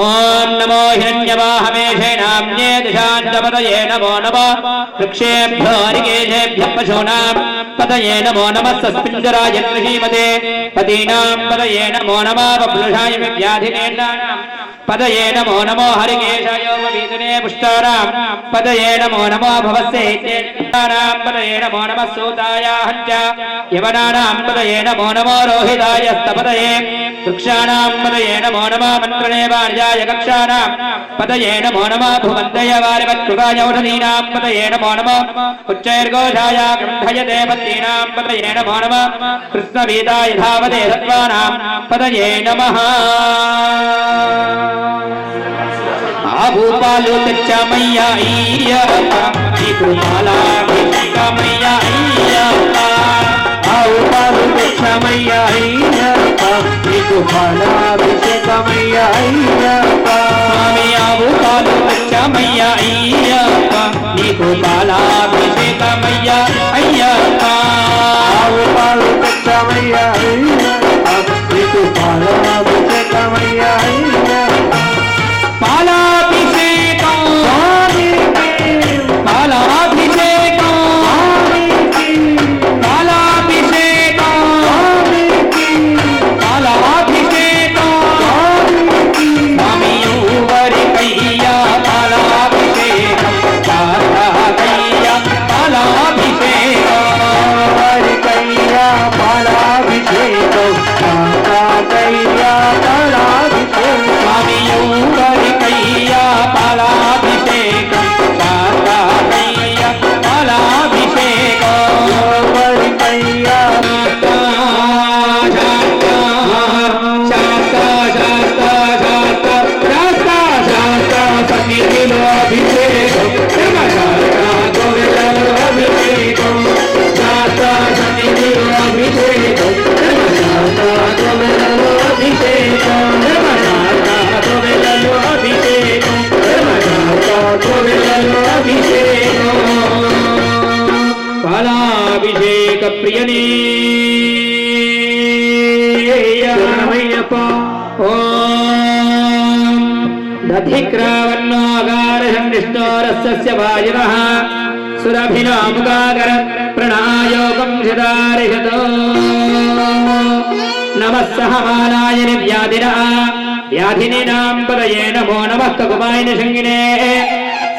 ఓం నమో హిరణ్యవాహమేషేణామ్నే దిశాంతపదయే నమో నమో వృక్షేభ్యో హరికేశేభ్యః పశూనాం పదయే నమో నమః సస్మింజరాయ శ్రీమతే పదీనాం పదయే నమో నమః వపుషాయ వ్యాధినేనానాం పదయే నమో నమో హరికేశాయ వీతనే పుష్టానాం పదయే నమో నమో భవస్సేత్యేనానాం పదయే నమో నమః సూతాయ హంచ యవనానాం పదయే నమో నమో రోహితాయ స్తపదయే వృక్షాణాం పదయే నమో నమః మంత్రణే వార్యాయ కక్షాణాం పదయే నమో నమః భువంతయ వారివత్కృతాయ ఔషధీనాం పదయే నమో నమః ఉచ్చైర్ఘోషాయ గ్రంథయతే పత్తీనాం పదయే నమో నమః కృష్ణవీతాయ ధావతే సత్వానాం పదయే నమః ఆభూపాలు తెచ్చమయ్యా అయ్యప్ప నీకు మాలాభిషేకమయ్యా అయ్యప్ప ఆభూపాలు తెచ్చమయ్యా అయ్యప్ప నీకు మాలాభిషేకమయ్యా అయ్యప్ప స్వామి ఆభూపాలు తెచ్చమయ్యా అయ్యప్ప నీకు మాలాభిషేకమయ్యా అయ్యప్ప ఆభూపాలు తెచ్చమయ్యా అయ్యప్ప నీకు మాలాభిషేకమయ్యా అయ్యప్ప పాలాభిషేకం పాలాభిషేకం పాలాభిషేకం పాలాభిషేకం స్వామి ఎవరికై సన్నిధిలో అభిషేకం ధర్మశాస్త్ర గోవిందలో అభిషేకం శాస్త్ర సన్నిధిలో అభిషేకం ధర్మశాస్త్ర గోవిందలో అభిషేకం ధర్మశాస్త్ర గోవిందలో అభిషేకం ధర్మశాస్త్ర గోవిందలో అభిషేకం పాలాభిషేక ప్రియనే దధిక్రావన్నోగారసండిష్టోరస్య వాయునః సురభినాముగాగర ప్రణాయోగం శదారిషతో నమః సహమానాయ నిర్వ్యాధినః వ్యాధినీనాం పదయే నమో నమః కకుమాయ నిషంగినే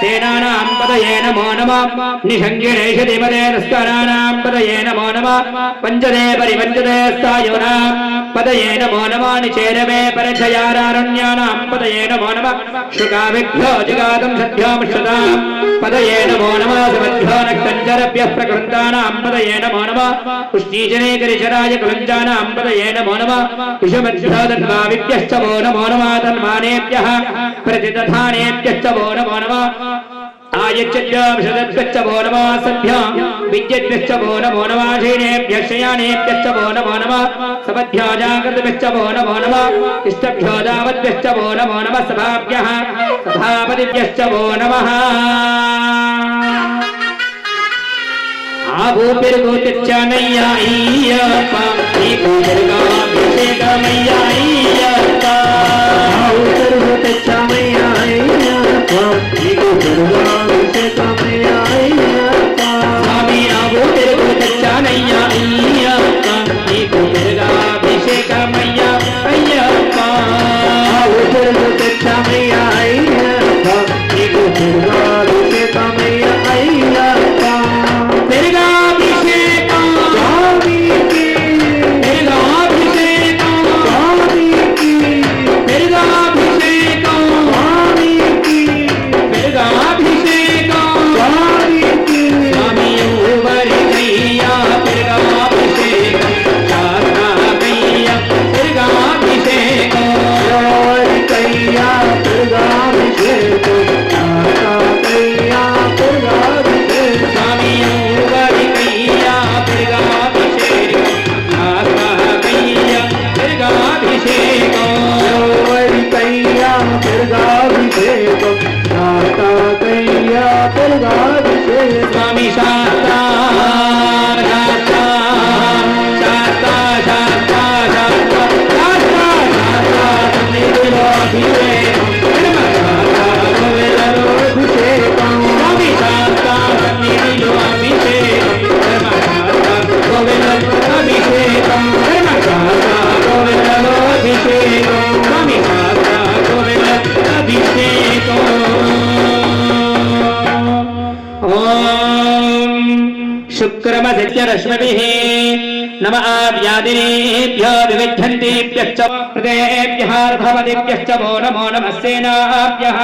సేనానాం పదయే నమో నమః నిషంగినే శతిమదే నస్కరాణాం పదయే నమో నమః పంచదే పరిపంచదే స్థాయూనాం పదయే నమో నమః నిచేరమే పరిచయారణ్యానాం పదయే నమో నమః శృగావిభ్యో జిగాతం సద్భ్యోముష్యతాం పదయే నమో నమః సమభ్యో నక్తంజరభ్యః ప్రకృంతానాం పదయే నమో నమః పుష్టీజనేకరిచరాయ కులంజానాం పదయే నమో నమః విషమభ్యో తన్మావిభ్యశ్చ వో నమో నమః తన్మానేభ్యః ప్రతిదధానేభ్యశ్చ వో నమో నమః आयच्चभ्यश्च वो नमः सभ्यां विद्यभ्यश्च वो नमो नमः शीनेभ्यः शयानेभ्यश्च वो नमो नमः सपद्भ्यो जागृतभ्यश्च वो नमो नमः इष्टभ्यो दावद्भ्यश्च वो नमो नमः सभाभ्यः सभापतिभ्यश्च वो नमः आभूतिर्गोतिच्चनय्याय्यप्पा ईकोतिर्गाभिषेकमय्याय्यप्पा आभूतिर्गोतिच्चनय्याय्यप्पा ईकोतिर्गाभिषेकमय्याय्यप्पा स्वामी आभूतिर्गोतिच्चनय्याय्यप्पा ईकोतिर्गाभिषेकमय्याय्यप्पा आभूतिर्गोतिच्चनय्याय्यप्पा ईकोतिर्गाभिषेकमय्याय्यप्पा स्वामी शास्ता शास्ता शास्ता शास्ता शास्ता शास्ता शास्ता सन्निधिलो अभिषेकं स्वामी शास्ता सन्निधिलो अभिषेकं धर्मशास्ता गोविन्दलो अभिषेकं धर्मशास्ता गोविन्दलो अभिषेकं स्वामी शास्ता गोविन्दलो अभिषेकं शुक्रमदित्य रश्मिभिः नम आव्यादिनेभ्यो विविध्यन्तेभ्यश्च प्रदेभ्यः रथपतिभ्यश्च वो नमो नमः सेनाभ्यः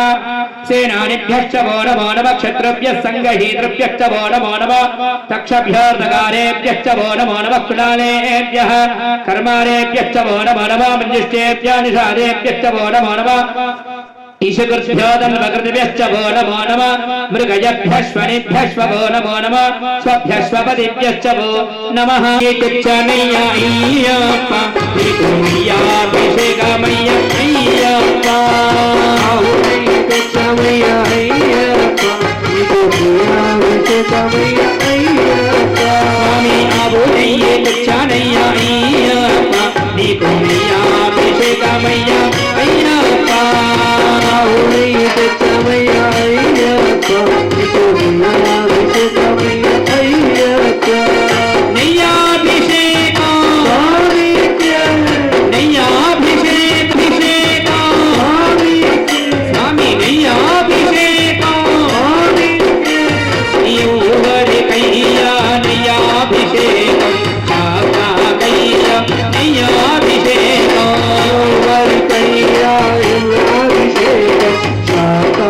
सेनानिभ्यश्च वो नमो नमः क्षत्रुभ्यः सङ्गहीतृभ्यश्च वो नमो नमः तक्षभ्योर्दगारेभ्यश्च वो नमो नमः कुलालेभ्यः कर्मारेभ्यश्च वो नमो नमः मञ्जिष्ठेभ्यः निषादेभ्यश्च वो नमो नमः ईशकृभ्यो तन्वकृतिभ्यश्च वो नमो नमः मृगयभ्यश्वनिभ्यश्व वो नमो नमः स्वभ्यश्वपतिभ्यश्च वो नमः ईटिच्चनय्याय्यप्पा ईकोमय्याभिषेकमय्याय्यप्पा ईटिच्चनय्याय्यप्पा ईकोमय्याभिषेकमय्याय्यप्पा स्वामी आभूतय्येटिच्चनय्याय्यप्पा ईकोमय्याभिषेकमय्याय्यप्पा Shaka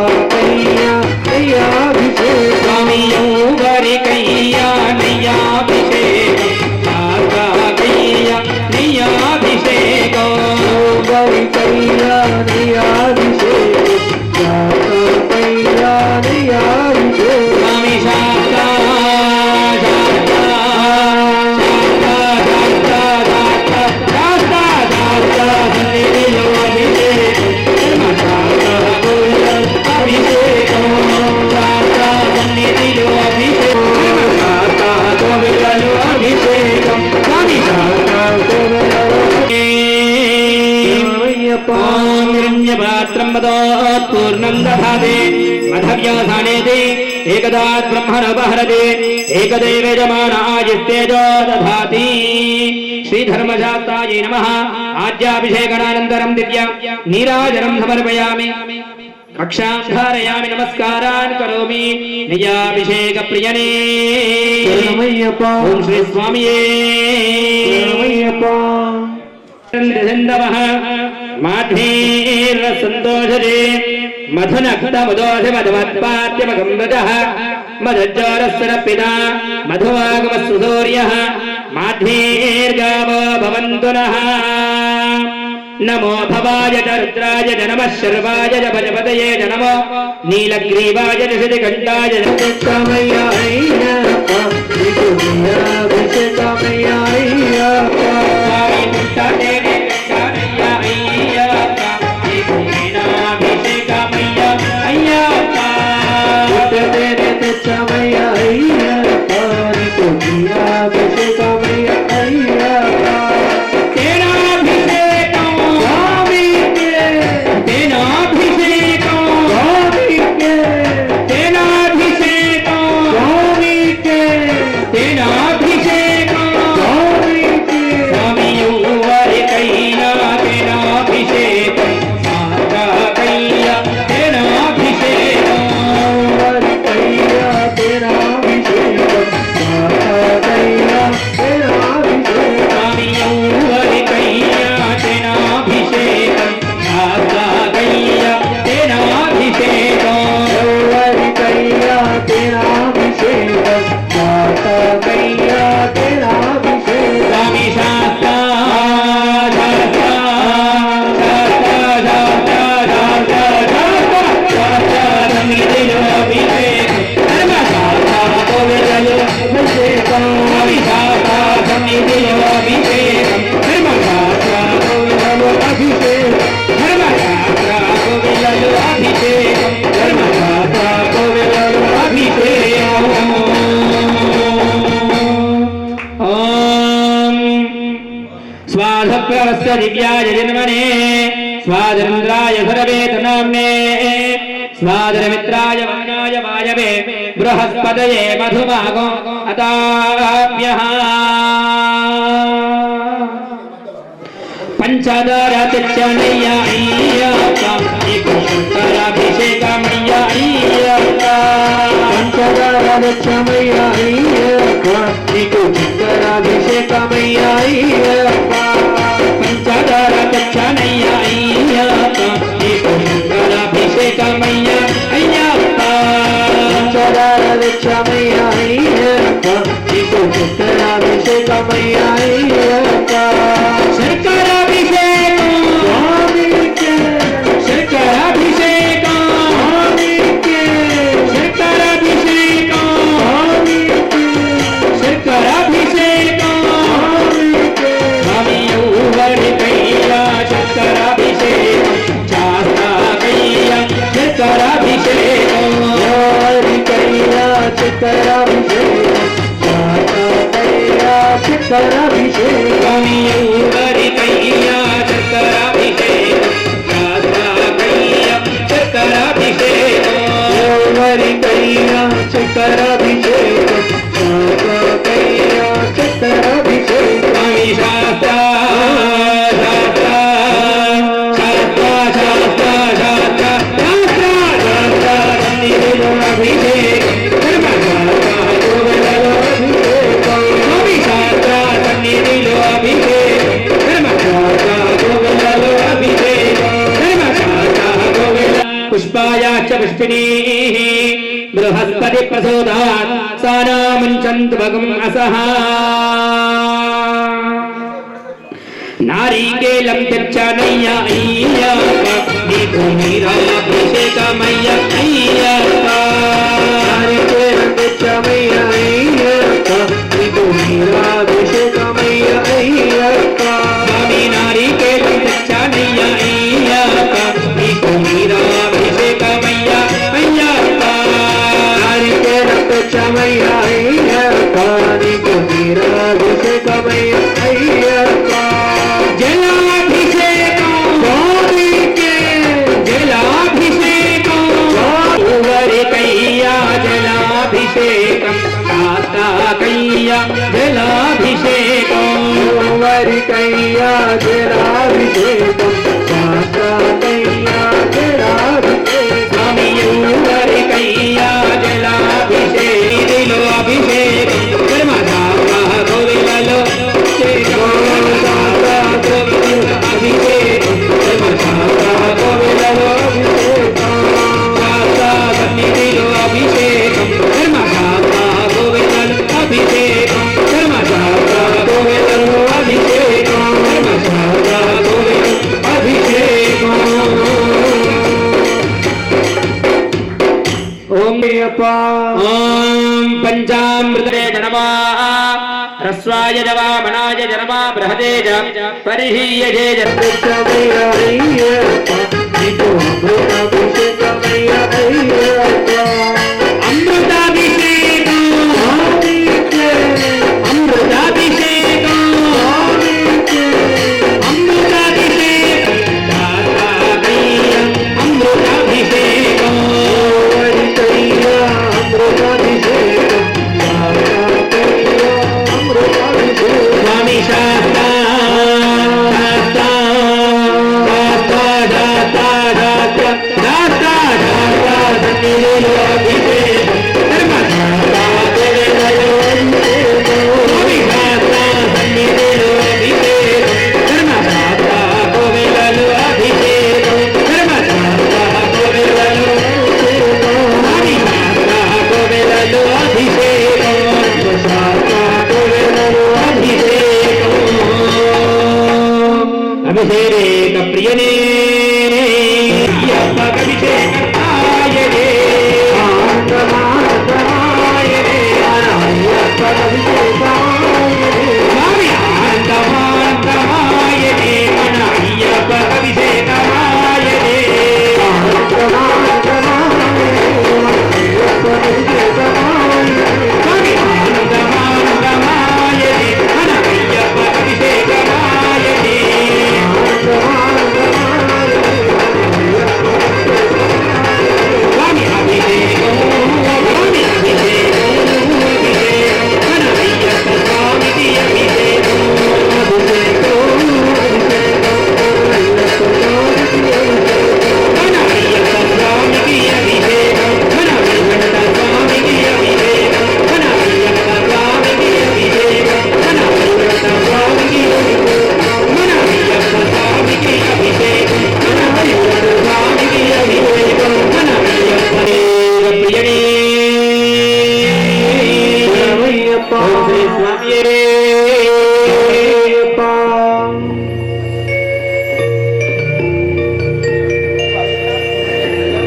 दधाति मधव्यासानेति एकदात् ब्रह्मणोपहरति एकदैवेजमानाजिस्तेजो दधाति श्रीधर्मशास्त्रायै नमः आज्याभिषेकणानन्तरं दिव्या नीराजनं समर्पयामि कक्षां धारयामि नमस्कारान् करोमि निजाभिषेकप्रियने ओम श्री स्वामिये चन्द्रचन्दवः माध्वीर्सन्तोषजे मधुनक्तमुदोषमधुमत्पाद्यमगम्बजः मधुज्जोरस्य पिता मधुवागमस्सूर्यः माध्वीर्गावो भवन्तु नः नमो भवाय च रुद्राय च नमः शर्वाय च भजपतये च नमो नीलग्रीवाय च श्रीकण्ठाय च स्वाधप्रवस्य दिव्याय जन्मने स्वादन्द्राय सर्वेतनाम्ने स्वादरमित्राय वनाय वायवे बृहस्पतये मधुमागो अताभ्यः पंचदरतिच्चनय्या अय्यप्पा एकशतराभिषेकमय्या अय्यप्पा पंचदरतिच्चनय्या अय्यप्पा एकशतराभिषेकमय्या अय्यप्पा पंचदरतिच्चनय्या अय्यप्पा एकशतराभिषेकमय्या अय्यप्पा पंचदरतिच्चनय्या अय्यप्पा एकशतराभिषेकमय्या अय्यप्पा पुष्पायाश्च पुष्पिणीः बृहस्पति प्रसोदात् सानामुञ्चन्तु भगम् असः नारीकेलं त्यक्चनय्या अय्यप्पा नीराभिषेकमय्या अय्यप्पा नारीकेलं त्यक्चनय्या अय्यप्पा नीराभिषेकमय्या अय्यप्पा स्वामी नारीकेलं त्यक्चनय्या अय्यप्पा नीराभिषेकमय्या अय्यप्पा नारीकेलं त्यक्चनय्या अय्यप्पा नीराभिषेकमय्या अय्यप्पा जलाभिषेकं स्वामी के जलाभिषेकं జలాభిషేకం కార్తాకయ్య జలాభిషేకం వరికయ్య జలాభిషేకం కార్తాకయ్య జలాభిషేకం స్వామి వరికయ్య జలాభిషేకిలో అభిషేకం ధర్మదాత కోవిలలో అభిషేకం ధర్మదాత కోవిలలో సన్నిధిలో అభిషేకం ధర్మదాత కోవిలలో అభిషేకం ధర్మదాత కోవిలలో అభిషేకం ధర్మదాత కోవిలలో అభిషేకం ఓం పంచామృతే జనమా హ్రస్వాయ జవామనాయ జనమా బృహదే పరిహీయజే అమృతాభిషేకం అమృతాభిషేకం అమృతాభిషేకం అమృతాభిషేకం స్వామి శాస్తా అభిషేక ప్రియనే అభిషేకాయనే స్వామి ఆనందమానందమాయనే మన అయ్యప్ప అభిషేకమాయనే స్వామి ఆనందమానందమాయనే మన అయ్యప్ప అభిషేకమాయనే స్వామి అభిషేకం స్వామి అభిషేకం మన అయ్యప్ప స్వామికి అభిషేకం మన అయ్యప్ప స్వామికి అభిషేకం మన వెంకట స్వామికి అభిషేకం మన అయ్యప్ప స్వామికి అభిషేకం మన వెంకట స్వామికి మన అయ్యప్ప స్వామికి అభిషేకం మన వెంకట స్వామికి అభిషేకం మన అయ్యప్ప ప్రియనే ఓం శ్రీ స్వామియే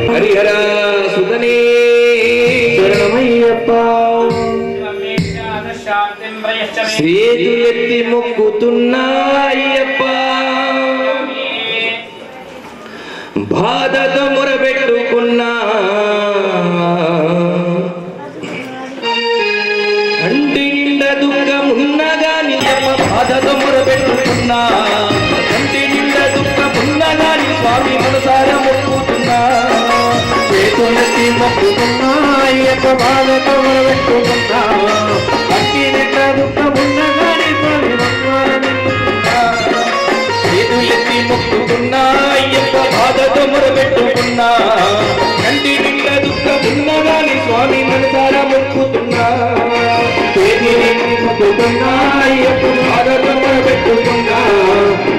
హరిహర సుతనే చేతులెత్తి మొక్కుతున్నాయ్యప్ప బాధతో మొరబెట్టుకున్నా కంటి నిండా దుఃఖమున్నగాని బాధతో మొరబెట్టుకున్నా కంటి నిండా దుఃఖమున్నగాని స్వామి మనసారా మొక్కుతున్నా చేతులెత్తి మొక్కుతున్నా అయ్యప్ప బాధతో మొరబెట్టుకున్నా కంటి నిండా దుఃఖమున్నగాని స్వామి చేతులెత్తి మొక్కుతున్నా అయ్యప్ప బాధతో మొరబెట్టుకున్నా కంటి నిండా దుఃఖమున్నగాని స్వామి మనసారా మొక్కుతున్నా చేతులెత్తి మొక్కుతున్నా అయ్యప్ప బాధతో మొరబెట్టుకున్నా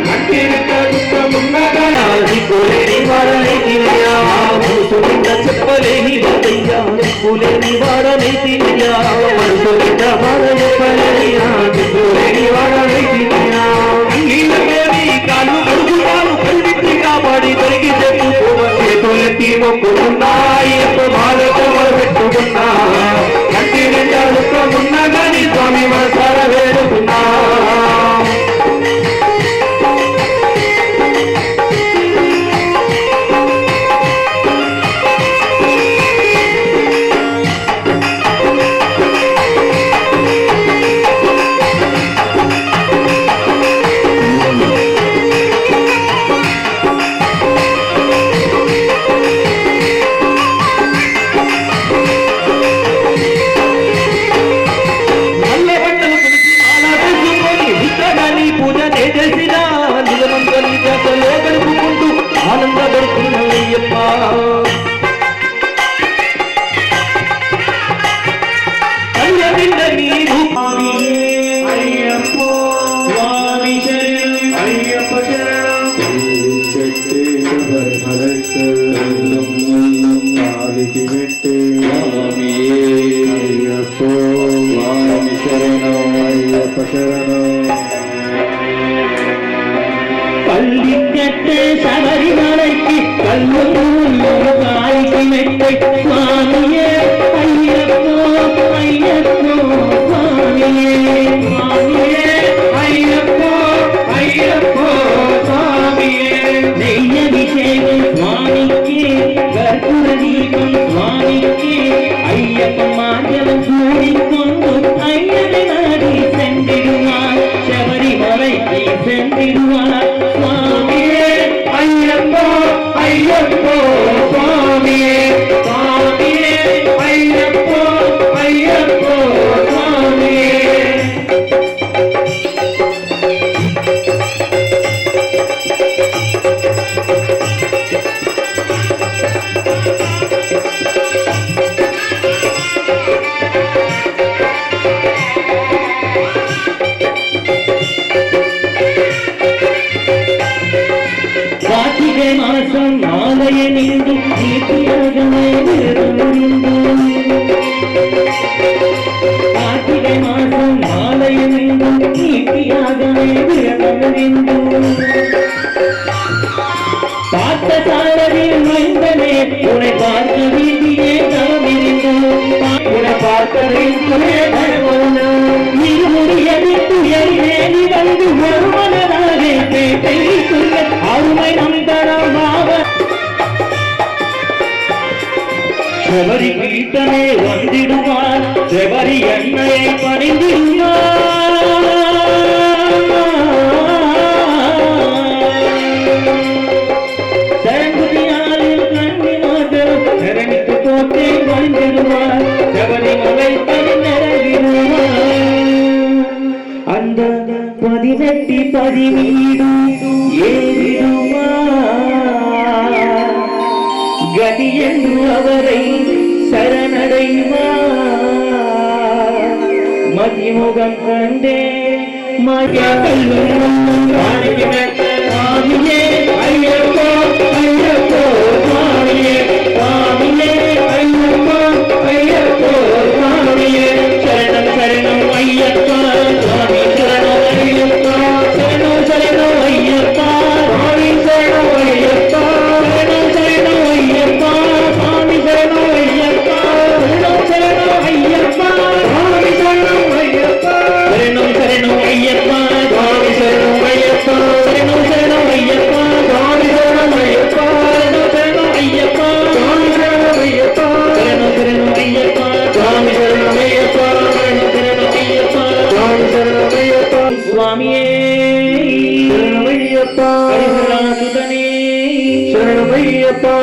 కంటి నిండా దుఃఖమున్నగాని కోలేని వాడనైతినయా మనసునింద చెప్పలేని బాధయ్యా చెప్పులేని వాడనైతినయా మనసునింద బాధ చెప్పలేనియా చెప్పులేని వాడనైతినయా నీలమేని కాలు మరుగుతాను పరిమితి కాపాడి తొలగి చెప్పుకోవ చేతులెత్తి మొక్కుతున్నా అయ్యప్ప బాధతో మొరబెట్టుకున్నా కంటి నిండా దుఃఖమున్నా గాని స్వామి మనసార వేడుకున్నా பள்ளிக்கட்டு சபரிமலைக்கு கல்லூர் காய்க்கு மெத்தை சுவாமியே ஐயப்போ ஐயப்போ சுவாமியே சுவாமியே ஐயப்போ ஐயப்போ சுவாமியே நெய்யபிஷேகம் சுவாமிக்கு கற்பூர தீபம் சுவாமிக்கு ஐயப்ப மாஞ்சலம் கூடிக்கொண்டு ஐயனை நாடி சென்றிடுவார் சபரிமலைக்கு சென்றிடுவார் சுவாமியே ஐயப்போ ஐயப்போ சுவாமியே சுவாமியே ஐயப்போ ஐயப்போ சுவாமியே கார்த்திகை மாசம் மாலைய நீண்டும் நீட்டியாகவே கார்த்திகை மாசம் மாலைய நீண்டும் நீட்டியாகவே பார்த்த சாரதில் மைந்தனே உன்னை பார்க்க வேண்டியே தவமிருந்தோம் உன்னை பார்க்க வேண்டியே இருமுடியது துயரிலே நீ வந்து ஒரு மனதாக பேட்டை சொல்ல அருமை நந்தனமாக செவரி கீர்த்தனை வந்திடுவார் செவரி எண்ணெயை பணிந்திடுவார் சரங்குதியாரில் கண்ணினாக நிரணித்து போட்டே வந்திடுவார் செவரி மலை பரிநிறவிடுவார் அந்த 18 பதினீடு ஏறிடுவார் கதி என்று அவரை சரணடைவார் மதிமுகம் கண்டே சுவாமியே ஐயப்போ ஐயப்போ சுவாமியே சுவாமியே ஐயப்போ ஐயப்போ சுவாமியே சரணம் சரணம் ஐயப்பா சுவாமி சரணம் ஐயப்பா சரணம் சரணம் ஐயப்பா சுவாமி சரணம் ஐயப்பா சரணம் சரணம் ஐயப்பா சுவாமி சரணம் ஐயப்பா சரணம் சரணம் ஐயப்பா சுவாமி சரணம் ஐயப்பா சரணம் சரணம் ஐயப்பா சுவாமி சரணம் ஐயப்பா சரணம் சரணம் ஐயப்பா சுவாமி சரணம் ஐயப்பா சரணம் சரணம் ஐயப்பா சுவாமி சரணம் ஐயப்பா சரணம் சரணம் ஐயப்பா சுவாமி சரணம் ஐயப்பா சரணம் சரணம் ஐயப்பா சுவாமி சரணம் ஐயப்பா சுவாமியே சரணம் ஐயப்பா ஹரிஹராசுதனே சரணம் ஐயப்பா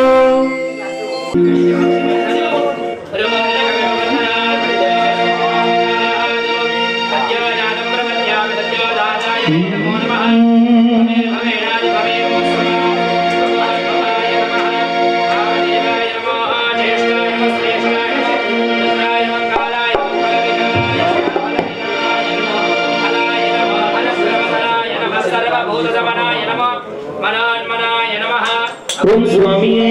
ஓம் சுவாமியே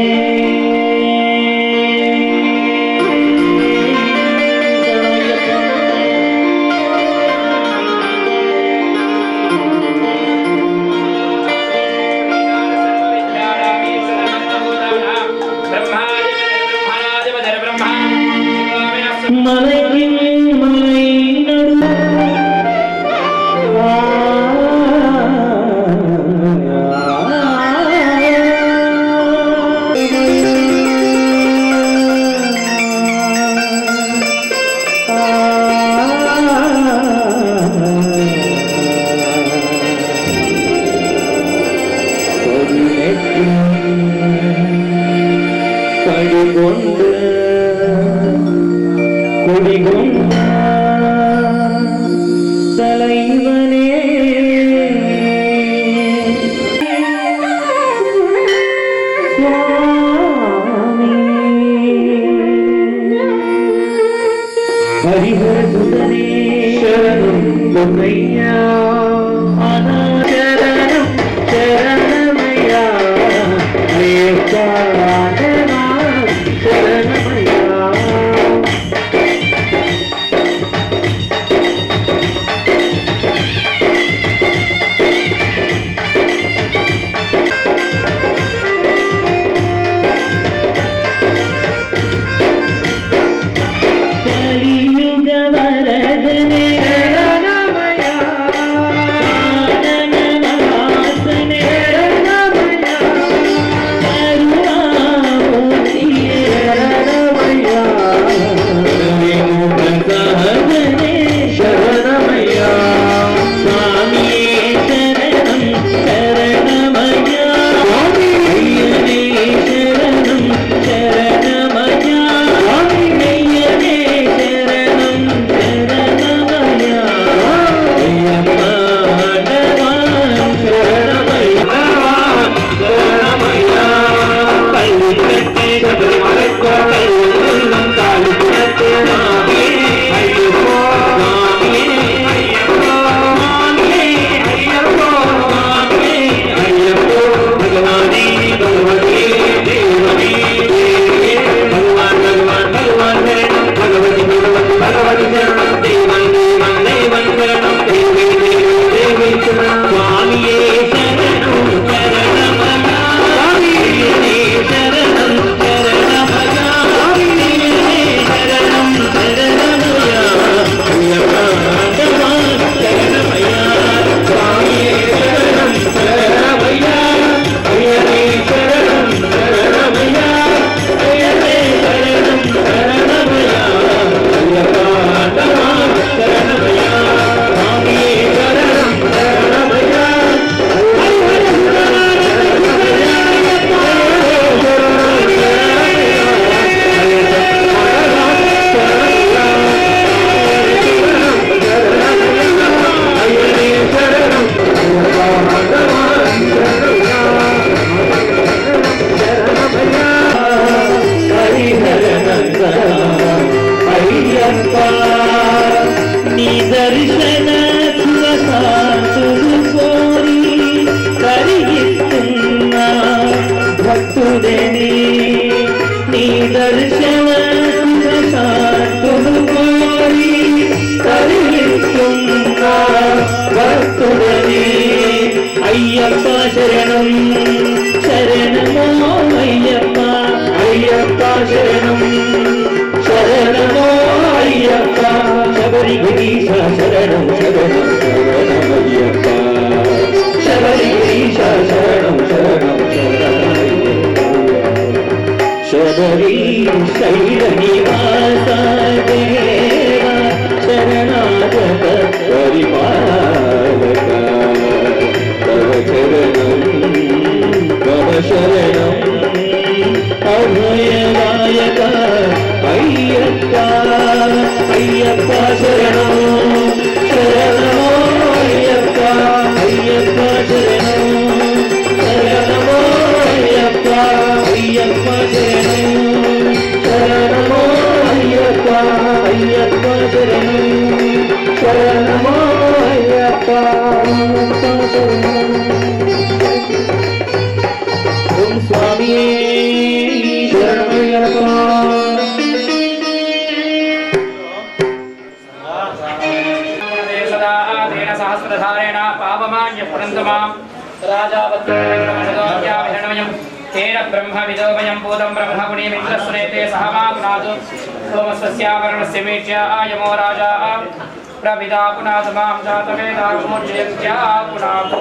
மலையின் மலை குடிகொண்ட தலைவனே சுவாமி ஹரிஹரசுதனே சரணம் பொன்னையா அநாசரணம் சரணமையா சரணமையா శరణం శరణం శరణమయ్యప్ప శబరిగిరీశ శరణం శరణం శరణమయ్యప్ప శబరి శైల నివాస దేవ శరణాగత పరిపాలక తవ చరణం తవ శరణం అభయదాయక అయ్యప్ప అయ్యప్ప శరణం శరణమో అయ్యప్ప అయ్యప్ప శరణం శరణమో అయ్యప్ప అయ్యప్ప శరణం శరణమో అయ్యప్ప అయ్యప్ప శరణం శరణమో అయ్యప్ప అయ్యప్ప శరణం ఓం స్వామి శరణమయ్యప్ప सहस्रधारेण पावमान्य पुरन्दमां राजावत्याभिरणमयं तेन ब्रह्मविदोमयं भूतं ब्रह्मपुणीमित्रस्वनेते सह मा पुनातु सोमस्वस्यावरणस्य मीट्य आयमो राजा प्रविदा पुनातु मां जातवेदामोर्जयन्त्या पुनातु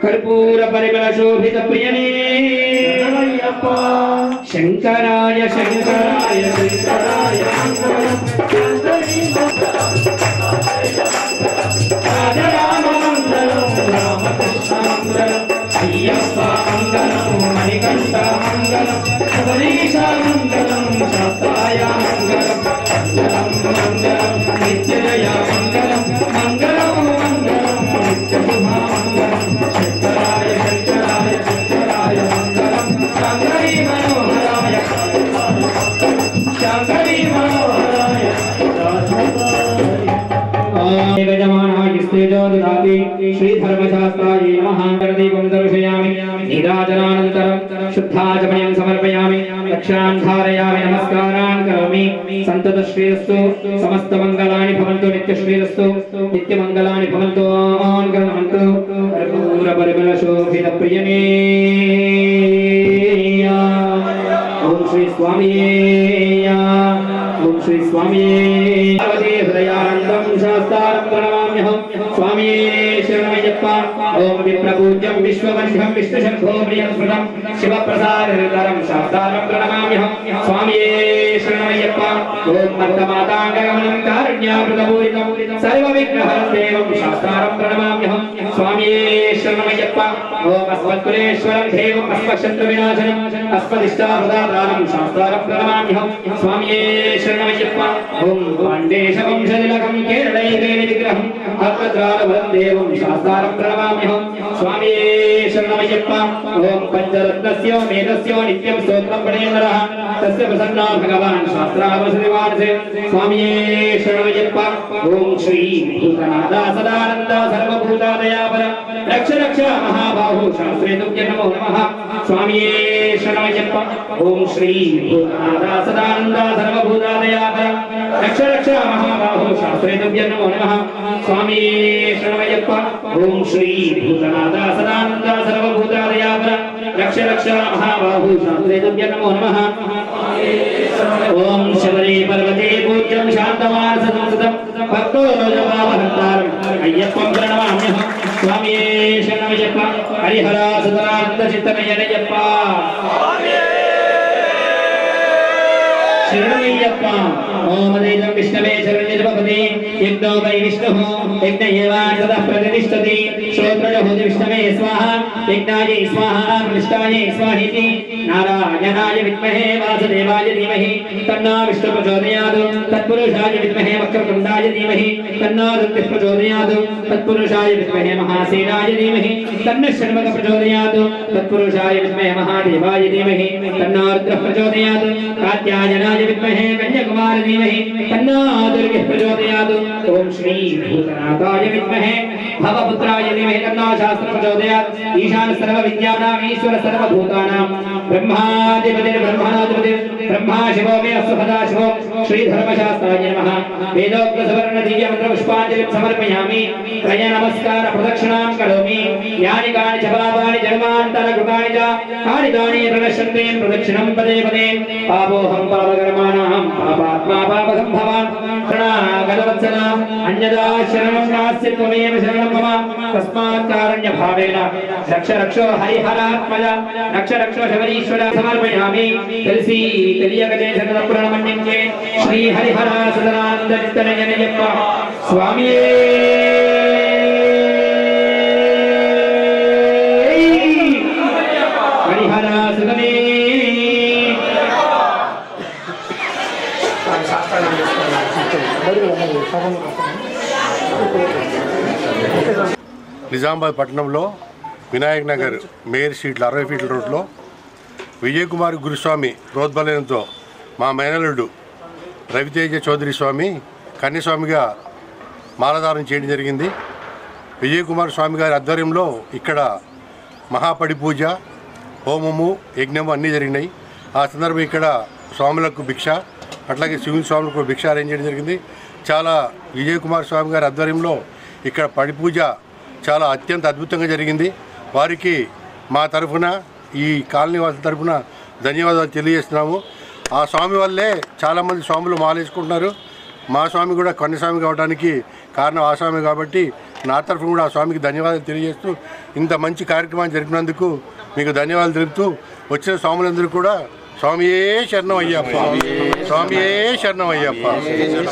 कर्पूर परिमल शोभित प्रियने शंकराय शंकराय शंकराय राजा राम मंगलम रामकृष्ण मंगलम अय्यप्पा मंगलम मणिकंठ मंगलम सबरीशा मंगलम शास्त्राय मंगलम मंगलम मंगलम नित्यजया मंगलम मंगलम मंगलम नित्यशुभा मंगलम शंकराय शंकराय शंकराय मंगलम शंकरी मनोहराय शंकरी मनोहराय गजमानाय स्तेजो ददाति श्री धर्मशास्त्राय नमः दीपं दर्शयामि नीराजनानन्तरं शुद्धाचमनीयं समर्पयामि रक्षां धारयामि नमस्कारान् करोमि सन्ततश्रीरस्तु समस्तमङ्गलानि भवन्तु नित्यश्रीरस्तु नित्यमङ्गलानि भवन्तु अनुग्रहन्तु कर्पूरपरिमलशोभितप्रियने ओम श्री स्वामी ओम श्री स्वामी हृदयानन्दं शास्त्रारं प्रणमाम्यहं स्वामी शरणमय्यप्पा ओम विप्रपूज्यं विश्ववन्ध्यं विष्णुशङ्खो प्रियस्मृतं शिवप्रसादहृदरं शास्त्रारं प्रणमाम्यहं स्वामी शरणमय्यप्पा ओम मत्तमाताङ्गगमनं कारुण्यामृतपूरितं सर्वविघ्नहरं देवं शास्त्रारं प्रणमाम्यहं स्वामी शरणमय्यप्पा ओम अस्मत्कुलेश्वरं देवं अस्मत्शत्रुविनाशनम् अस्मदिष्टाप्रदातारं शास्त्रारं प्रणमाम्यहं स्वामी शरणमय्यप्पा ओम पाण्डेशवंशतिलकं केरळैके विग्रहं भद्रद्वारवरं देवं शास्त्रारं प्रणमाम्यहं स्वामी शरणमय्यप्पा ओम पञ्चरत्नस्य मेधस्य नित्यं स्तोत्रं पठेन् नरः तस्य प्रसन्नो भगवान् शास्त्रावसतिवानसे स्वामी शरणमय्यप्पा ओम श्री भूतनाथ सदानन्द सर्वभूतादयापर रक्ष रक्ष महाबाहु शास्त्रे तुभ्यं नमो नमः स्वामी शरणमय्यप्पा ओम श्री भूतनाथ सदानन्द सर्वभूतादयापर रक्ष रक्ष महाबाहु शास्त्रे तुभ्यं नमो नमः स्वामी शरणमय्यप्पा ओम श्री भूतनाथ सदानन्द सर्वभूतादयापर रक्ष रक्ष महाबाहु शास्त्रे तुभ्यं नमो नमः ओम शबरी पर्वते पूज्यं शान्तमानसंसदं भक्तो रोजपावहन्तारम् अय्यप्पं प्रणमाम्यहं स्वामी शरणमय्यप्पा हरिहर सदानन्द चित्तमय्यप्पा शरणमय्यप्पा ओम देवं विष्णवे शरणिर्भवति यज्ञो वै विष्णुः यज्ञ एवान् ततः प्रतिष्ठति श्रोत्रजहोति विष्णवे स्वाहा यज्ञाय स्वाहा प्रतिष्ठाय स्वाहेति नारायणाय विद्महे वासुदेवाय धीमहि तन्नो विष्णुः प्रचोदयात् तत्पुरुषाय विद्महे वक्रतुण्डाय धीमहि तन्नो रुद्रः प्रचोदयात् तत्पुरुषाय विद्महे महासेनाय धीमहि तन्नः षण्मुखः प्रचोदयात् तत्पुरुषाय विद्महे महादेवाय धीमहि तन्नो रुद्रः प्रचोदयात् कात्यायनाय विद्महे कन्याकुमारी धीमहि तन्नो दुर्गः प्रचोदयात् ओम श्री भूतनाथाय विद्महे भवपुत्राय धीमहि तन्नो शास्त्रः प्रचोदयात् ఈశాన సర్వ విద్యానాం ఈశ్వర సర్వభూతానాం బ్రహ్మాధిపతి బ్రహ్మణాధిపతి బ్రహ్మా శివో మే అస్వహదా శివో శ్రీ ధర్మశాస్త్రాయ నమః వేదోక్త సువర్ణ దివ్య మంత్ర పుష్పాంజలిం సమర్పయామి త్రయ నమస్కార ప్రదక్షిణాం కరోమి యాని కాని చ పాపాని జన్మాంతర కృతాని చ కాని తాని ప్రణశ్యంతే ప్రదక్షిణం పదే పదే పాపోహం పాపకర్మాణాం పాపాత్మా పాపసంభవాన్ శరణాగతవత్సల అన్యదా శరణం నాస్తి త్వమేవ శరణం మమ తస్మాత్ కారుణ్య భావేన రక్ష రక్షో హరిహరాత్మజ రక్ష రక్షో శబరీశ్వర సమర్పయామి తెలిసి తెలియక చేసిన పురాణమన్యంకే శ్రీ హరిహర సదనానంద చిత్తనయనయ్యప్ప స్వామియే హరిహర సదనే నిజామాబాద్ పట్టణంలో వినాయక్ నగర్ మేయర్ స్ట్రీట్లో 60 ఫీట్ల రోడ్లో విజయ్ కుమార్ గురుస్వామి ప్రోద్బలంతో మా మేనల్లుడు రవితేజ చౌదరి స్వామి కన్యస్వామిగా మాలధారణ చేయడం జరిగింది. విజయ్ కుమార్ స్వామి గారి ఆధ్వర్యంలో ఇక్కడ మహాపడి పూజ, హోమము, యజ్ఞము అన్నీ జరిగినాయి. ఆ సందర్భం ఇక్కడ స్వాములకు భిక్ష, అట్లాగే శివుని స్వాములకు భిక్ష అరేంజ్ చేయడం జరిగింది. చాలా విజయ్ కుమార్ స్వామి గారి ఆధ్వర్యంలో ఇక్కడ పడి పూజ చాలా అత్యంత అద్భుతంగా జరిగింది. వారికి మా తరఫున, ఈ కాలనీ వాసుల తరఫున ధన్యవాదాలు తెలియజేస్తున్నాము. ఆ స్వామి వల్లే చాలామంది స్వాములు మాలేసుకుంటున్నారు. మా స్వామి కూడా కన్యస్వామి కావడానికి కారణం ఆ స్వామి కాబట్టి నా తరఫున కూడా ఆ స్వామికి ధన్యవాదాలు తెలియజేస్తూ ఇంత మంచి కార్యక్రమాన్ని జరిపినందుకు మీకు ధన్యవాదాలు తెలుపుతూ వచ్చిన స్వాములందరూ కూడా స్వామియే శరణం అయ్యప్ప, స్వామియే శరణం అయ్యప్ప.